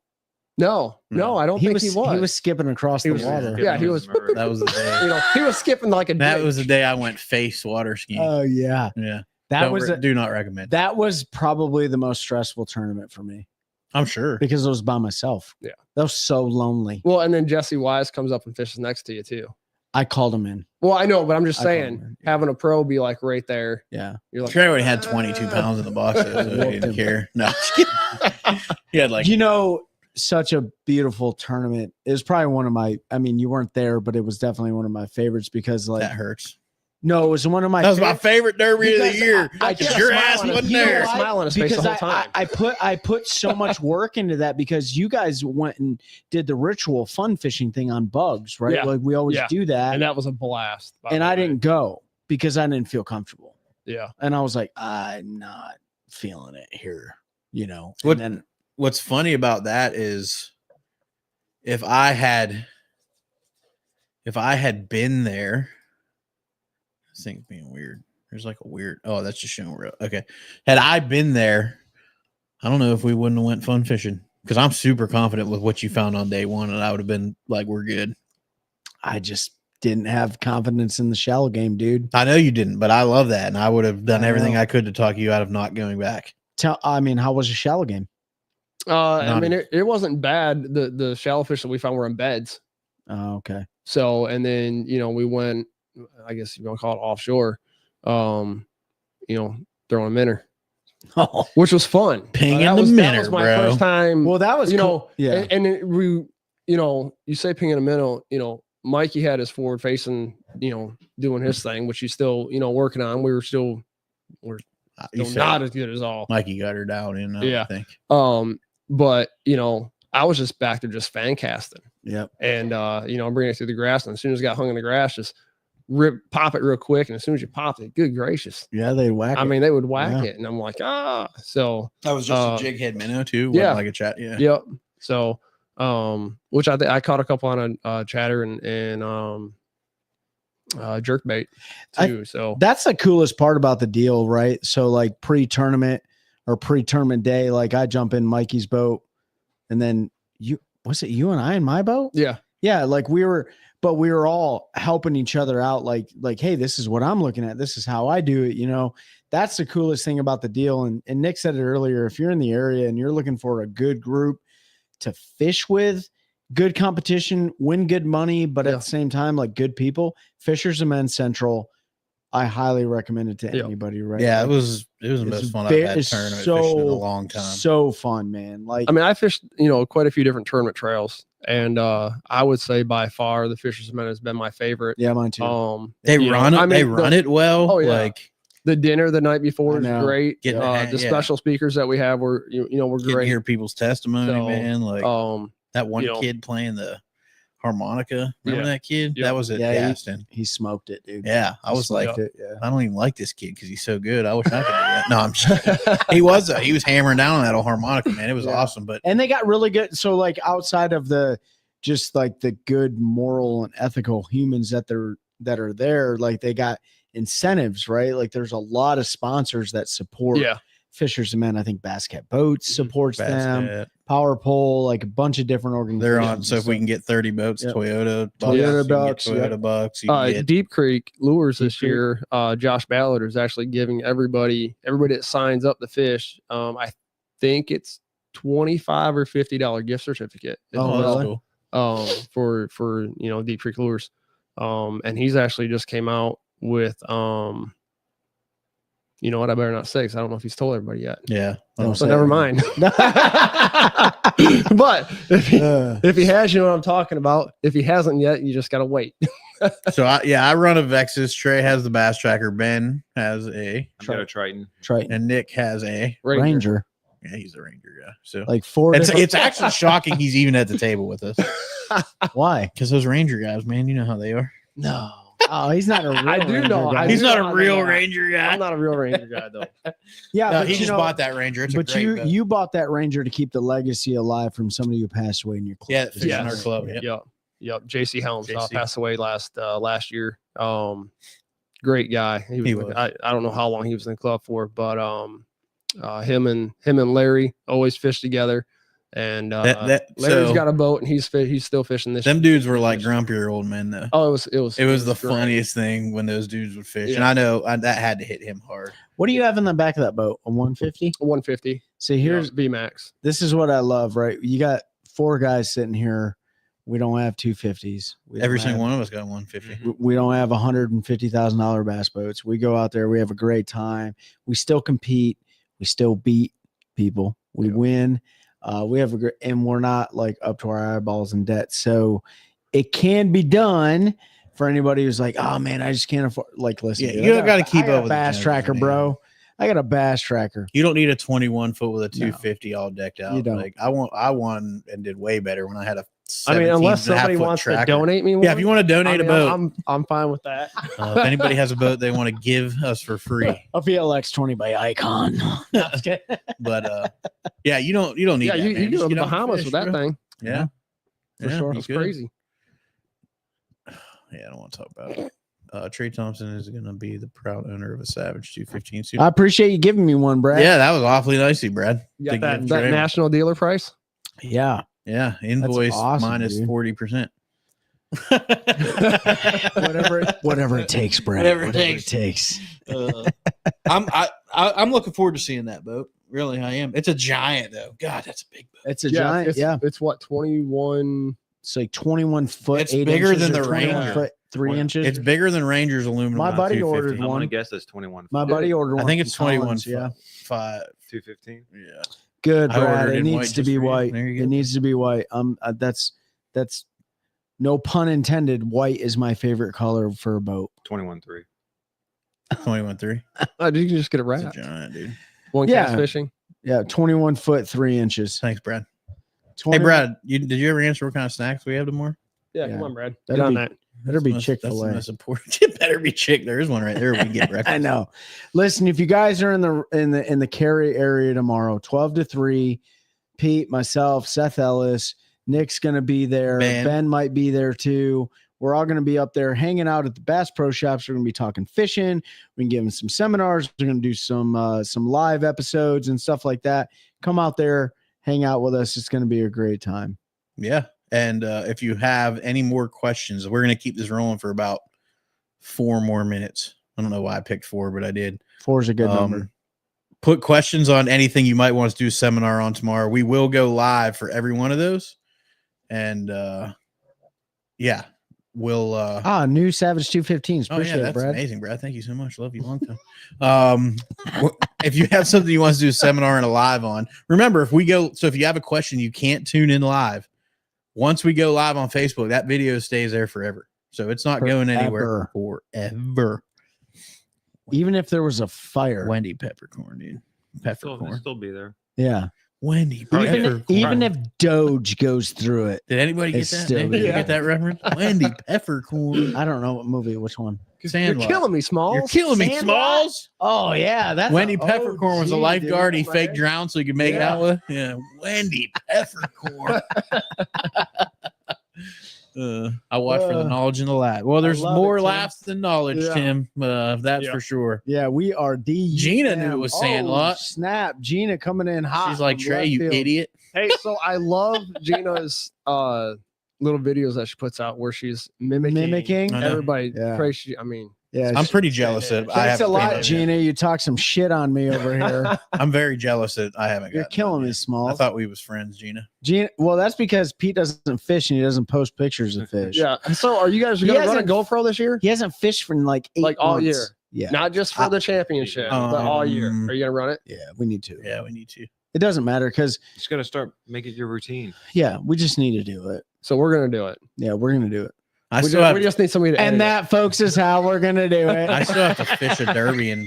no, I don't think he was. He was skipping across He the was- water. yeah, he was. That was the day. You know, he was skipping like a. That dick. was the day I went face water skiing. Oh yeah, Yeah, that was do not recommend. that was probably the most stressful tournament for me I'm sure. because it was by myself. Yeah. That was so lonely. Well, and then Jesse Wise comes up and fishes next to you too. I called him in. Well, I know, but I'm just I called saying, him in, yeah. having a pro be like right there, Yeah. you're like, Trey already had 22 pounds in the box, so he Whooped didn't him. care. No, just kidding. He had like you know, such a beautiful tournament. It was probably one of my. I mean, you weren't there, but it was definitely one of my favorites because, like, that hurts. no, it was one of my. That was my favorite derby of the Because year. I Because kept your smiling ass on wasn't his- You know there. why? smile on his face the Because whole time. I put so much work into that because you guys went and did the ritual fun fishing thing on bugs, right? Yeah. Like we always Yeah. do that, and that was a blast. by and the I way. didn't go because I didn't feel comfortable, Yeah. and I was like, I'm not feeling it here, you know. What- And then What's funny about that is if I had been there, this thing's being weird. There's like a weird. Oh, that's just showing real. Okay, had I been there, I don't know if we wouldn't have went fun fishing because I'm super confident with what you found on day one, and I would have been like, we're good. I just didn't have confidence in the shallow game, dude. I know you didn't, but I love that, and I would have done I everything know. I could to talk you out of not going back. I mean, how was the shallow game? I Not mean, it wasn't bad. The shallow fish that we found were in beds. Oh, okay. So, and then, you know, we went, I guess you want to call it offshore, you know, throwing a minnow, Oh, which was fun. Pinging that the was minnow, my bro. first time. well, that was you cool. know, Yeah. and you know, you say ping in a minnow, you know, Mikey had his forward facing, you know, doing his thing, which he's still, you know, working on. We were still You still said not as good as all. Mikey got her down in. I Yeah. think. But you know, I was just back to just fan casting. Yep. And you know, I'm bringing it through the grass, and as soon as it got hung in the grass, just pop it real quick, and as soon as you pop it, good gracious, Yeah, they whack. I mean, they would whack Yeah. it, and I'm like, so That was just a jig head minnow too. yeah. Yeah, like a chat. Yeah. yep. So, which I caught a couple on a chatter and jerk bait too. So That's the coolest part about the deal, right? So like pre-tournament or pre-tournament day, like I jump in Mikey's boat, and then you and I in my boat? yeah, Yeah, like we were all helping each other out, like, hey, this is what I'm looking at. This is how I do it. You know, that's the coolest thing about the deal. And Nick said it earlier. If you're in the area and you're looking for a good group to fish with, good competition, win good money, but Yeah. at the same time, like good people, Fishers and Men's Central, I highly recommend it to Yeah. anybody. Right? Yeah, Like, it was the it's most fun ve- I've had it's tournament so- fishing in a long time. so fun, man. Like, I mean, I fished, quite a few different tournament trails, and I would say by far the Fisher's Men has been my favorite. yeah, mine too. They you know, run it. I mean, They run it well. Oh, yeah. Like The dinner the night before I is know. great. Getting The yeah. special speakers that we have were, were getting to great. hear people's testimony, So, man. Like that one you know. kid playing the harmonica. Remember Yeah. that kid? Yeah. That was at Yeah, Gaston. He smoked it, dude. Yeah, I was like, Smoked it, yeah. I don't even like this kid because he's so good. I wish I could do that. No, I'm just, he was though. He was hammering down on that old harmonica, man. It was Yeah. awesome. But And they got really good. So like outside of the just like the good moral and ethical humans that are there, like they got incentives, right? Like there's a lot of sponsors that support yeah, Fishers and Men. I think Basket Boats supports them, Basket, Power Pole, like a bunch of different organizations. they're on. So if we can get 30 boats, Yep. Toyota bucks, Toyota you can get bucks, Toyota yep. bucks. You can get, Deep Creek Lures Deep this Creek. year. Josh Ballard is actually giving everybody that signs up to fish. I think it's $25 or $50 gift certificate. as Oh, well, really? for Deep Creek Lures. And he's actually just came out with you know what, I better not say because I don't know if he's told everybody yet. yeah. Don't So say never it. mind. But if he has, you know what I'm talking about. If he hasn't yet, you just gotta wait. So I run a Vexus. Trey has the Bass Tracker. Ben has a, I've got a Triton. Triton and Nick has a. Ranger. Yeah, he's a Ranger guy. So Like four. it's different- actually shocking he's even at the table with us Why? because those Ranger guys, man, you know how they are. No. Oh, he's not a real I do Ranger know. guy. I He's do not know a I'm real not. Ranger guy. I'm not a real Ranger guy though. Yeah, No, but he you just know, bought that Ranger. It's a but great boat. you bought that Ranger to keep the legacy alive from somebody who passed away in your club. Yeah, that fish in Yes. our club. Yeah. Yep. JC Helms JC. passed away last year. Great guy. He was. I don't know how long he was in the club for, but him and Larry always fish together. And Larry's so got a boat and he's still fishing this. them dudes were like grumpier old men though. Oh, it was The great. funniest thing when those dudes would fish, and Yeah. I know that had to hit him hard. What do you have in the back of that boat? A 150? 150. See, here's V Max. this is what I love, right? You got four guys sitting here. We don't have 250s. Every single one of us got 150. We don't have $150,000 bass boats. We go out there. We have a great time. We still compete. We still beat people. We win. We have a great, and we're not like up to our eyeballs in debt. So it can be done for anybody who's like, oh man, I just can't afford. Like, listen, Yeah, dude, you I gotta keep I got up a with the bass Joneses, tracker, man. bro. I got a bass tracker. You don't need a 21 foot with a 250 all decked out. You don't. Like I won and did way better when I had a. I mean, 17 unless and a half somebody foot wants tracker. to donate me one. Yeah, if you want to donate I mean, a boat, I'm fine with that. if anybody has a boat they want to give us for free, A VLX 20 by Icon. but yeah, you don't need. Yeah, that, you man. go Just to get the out and Bahamas fish, with that bro. thing. Yeah, For Yeah, sure. you It's could. crazy. Yeah, I don't want to talk about it. Trey Thompson is going to be the proud owner of a Savage 215 suit. I appreciate you giving me one, Brad. Yeah, that was awfully nicey, Brad. You To got give that Trey- national dealer price? Yeah. Yeah, invoice awesome, minus dude. 40%. Whatever it takes, Brad. Whatever it Whatever takes. it takes. I'm looking forward to seeing that boat. Really, I am. It's a giant though. God, that's a big boat. It's a giant. It's, Yeah. It's what, 21? It's like 21 foot. It's 8 bigger inches than or the 21 Ranger. Foot, 3 inches. It's bigger than Ranger's aluminum. My on buddy 250. ordered I'm one. gonna guess that's 21. My buddy ordered one. I think it's from 21. Collins, Yeah. 215. 215. Yeah. Good, I Brad. ordered It in needs white to just be for you. white. There you It go. needs to be white. That's no pun intended. White is my favorite color for a boat. 21.3. 21.3. Oh, you can just get it That's a wrapped. giant, dude. One Yeah. cast fishing. Yeah, 21 foot 3 inches. Thanks, Brad. 20, Hey, Brad, did you ever answer what kind of snacks we have tomorrow? Yeah, Yeah. come on, Brad. Get That'd on be- that. Better be That's Chick-fil-A. the most important. It better be Chick. There is one right there. We can get breakfast. I know. Listen, if you guys are in the Cary area tomorrow, 12 to 3, Pete, myself, Seth Ellis, Nick's gonna be there. Ben might be there too. We're all gonna be up there hanging out at the Bass Pro Shops. We're gonna be talking fishing. We can give them some seminars. We're gonna do some live episodes and stuff like that. Come out there, hang out with us. It's gonna be a great time. Yeah. And if you have any more questions, we're going to keep this rolling for about 4 more minutes. I don't know why I picked 4, but I did. 4 is a good number. Put questions on anything you might want us to do a seminar on tomorrow. We will go live for every one of those. And yeah, we'll new Savage 215s. Appreciate it, that's Brad. amazing, Brad. Thank you so much. Love you long time. If you have something you want to do a seminar and a live on, remember if you have a question, you can't tune in live. Once we go live on Facebook, that video stays there forever. So it's not going anywhere forever. Even if there was a fire. Wendy Peppercorn, dude. Peppercorn. Still be there. Yeah. Wendy Even if Doge goes through it. Did anybody get It's that? still Did you there. get that reference? Wendy Peppercorn. I don't know what movie, which one. You're Sandlot. killing me, Smalls. You're killing me, Sandlot? Smalls. Oh yeah, that's Wendy a Peppercorn was a OG, lifeguard. dude. He fake drowned so he could make Yeah. out with. Yeah, Wendy Peppercorn. I watch for the knowledge in the lab. Well, there's love more it, Tim. laughs than knowledge, Yeah. Tim. That's Yeah. for sure. Yeah, we are D. Gina knew it was Sandlot. Snap, Gina coming in hot. She's like, from Trey, left you field. idiot. Hey, so I love Gina's little videos that she puts out where she's mimicking I know. everybody. Yeah. Crazy. I mean, Yeah, I'm pretty jealous that I Thanks a haven't. lot, been- Gina. You talk some shit on me over here. I'm very jealous that I haven't. You're gotten killing that me, yet. Small. I thought we was friends, Gina. Gina, well, that's because Pete doesn't fish and he doesn't post pictures of fish. yeah. So are you guys He going to run a hasn't- GoPro this year? He hasn't fished for like 8 Like all months. year? Yeah. Not just for the championship, but all year. Are you going to run it? Yeah, we need to. Yeah, we need to. It doesn't matter because, Just got to start making it your routine. yeah, we just need to do it. So we're going to do it. Yeah, we're going to do it. I We still just, have. we just need somebody to edit And it. that, folks, is how we're going to do it. I still have to fish a derby in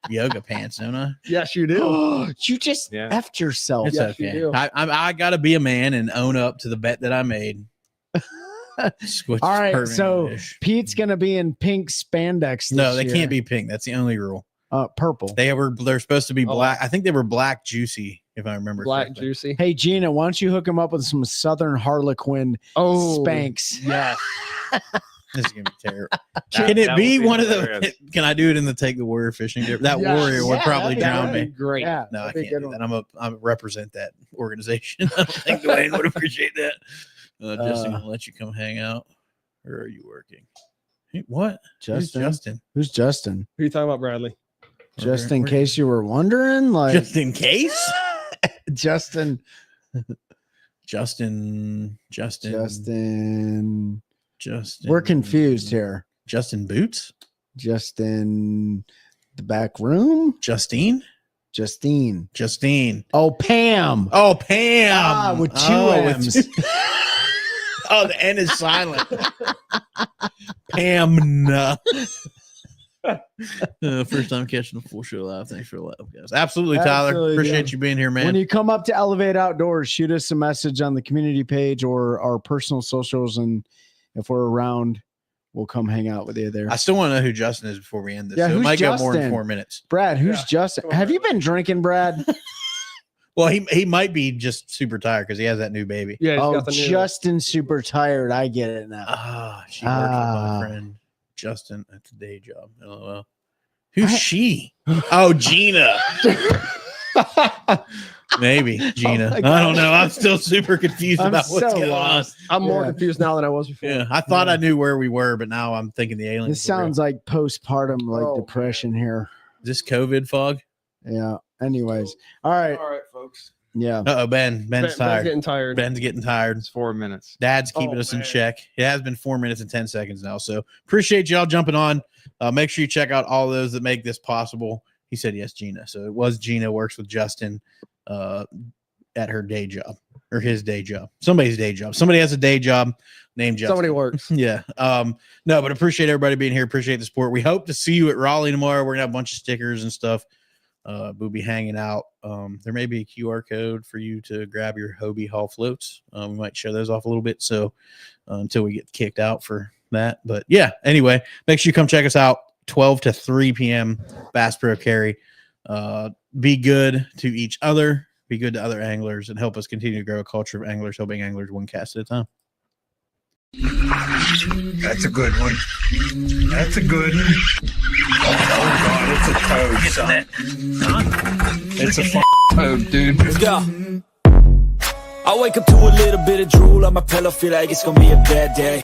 yoga pants, don't I? Yes, you do. You just Yeah. effed yourself. It's Yes, you okay. do. I got to be a man and own up to the bet that I made. Which All is right, perfect so English. Pete's going to be in pink spandex. This No, they year. can't be pink. That's the only rule. Purple. They're supposed to be Oh. black. I think they were black juicy, if I remember. Black correctly. juicy. Hey, Gina, why don't you hook him up with some Southern Harlequin Oh, Spanx? yes. This is gonna be terrible. Can it that be would be one of the? hilarious. Can I do it in the take the warrior fishing? That Yes. warrior would Yeah, probably that'd be drown great. me. Great. Yeah, No, I that'd be a can't good do one. that. I represent that organization. I don't think Dwayne would appreciate that. Justin, gonna let you come hang out, or are you working? Hey, what? Who's Justin. Justin? Who's Justin? Who are you talking about, Bradley? Just in case you were wondering, like Just in case. Justin. Justin. We're confused here. Justin Boots. Justin, the back room. Justine. Justine. Oh, Pam. Pam. Ah, with two M's. Oh, the N is silent. Pam. First time catching a full show live. Thanks for the love, guys. Absolutely, Tyler. Absolutely, Appreciate yeah. you being here, man. When you come up to Elevate Outdoors, shoot us a message on the community page or our personal socials, and if we're around, we'll come hang out with you there. I still want to know who Justin is before we end this. Yeah, so it who's might go more than Justin? 4 minutes. Brad, who's Yeah. Justin? Come on, Have you Brad. been drinking, Brad? Well, he might be just super tired because he has that new baby. Yeah, he's Oh, got the new. Justin's super tired. I get it now. She works with Ah. my friend Justin at the day job. LOL. Who's she? Oh, Gina. Maybe Gina. my I God. don't know. I'm still super confused I'm about what's so going lost. I'm more Yeah. confused now than I was before. on. Yeah, I thought I knew where we were, but now I'm thinking the aliens. This were real. sounds like postpartum, like Oh, depression here. Is this COVID fog? Yeah. Anyways, all right. All right, folks. Yeah. Uh oh, Ben's Ben's tired. getting tired. Ben's getting tired. It's 4 minutes. Dad's keeping Oh, us in man. check. It has been 4 minutes and 10 seconds now. So appreciate y'all jumping on. Make sure you check out all those that make this possible. He said yes, Gina. So it was Gina works with Justin at her day job or his day job. Somebody's day job. Somebody has a day job named Justin. Somebody works. Yeah. No, but appreciate everybody being here. Appreciate the support. We hope to see you at Raleigh tomorrow. We're gonna have a bunch of stickers and stuff. We'll be hanging out. There may be a QR code for you to grab your Hobie Hall floats. We might show those off a little bit. So until we get kicked out for that. But yeah, anyway, make sure you come check us out 12 to 3 p.m. Bass Pro Carry. Be good to each other, be good to other anglers, and help us continue to grow a culture of anglers helping anglers one cast at a time. That's a good one. That's a good one. Oh God, it's a toad, son. It's a toad, dude. Let's go. I wake up to a little bit of drool on my pillow, feel like it's gonna be a bad day.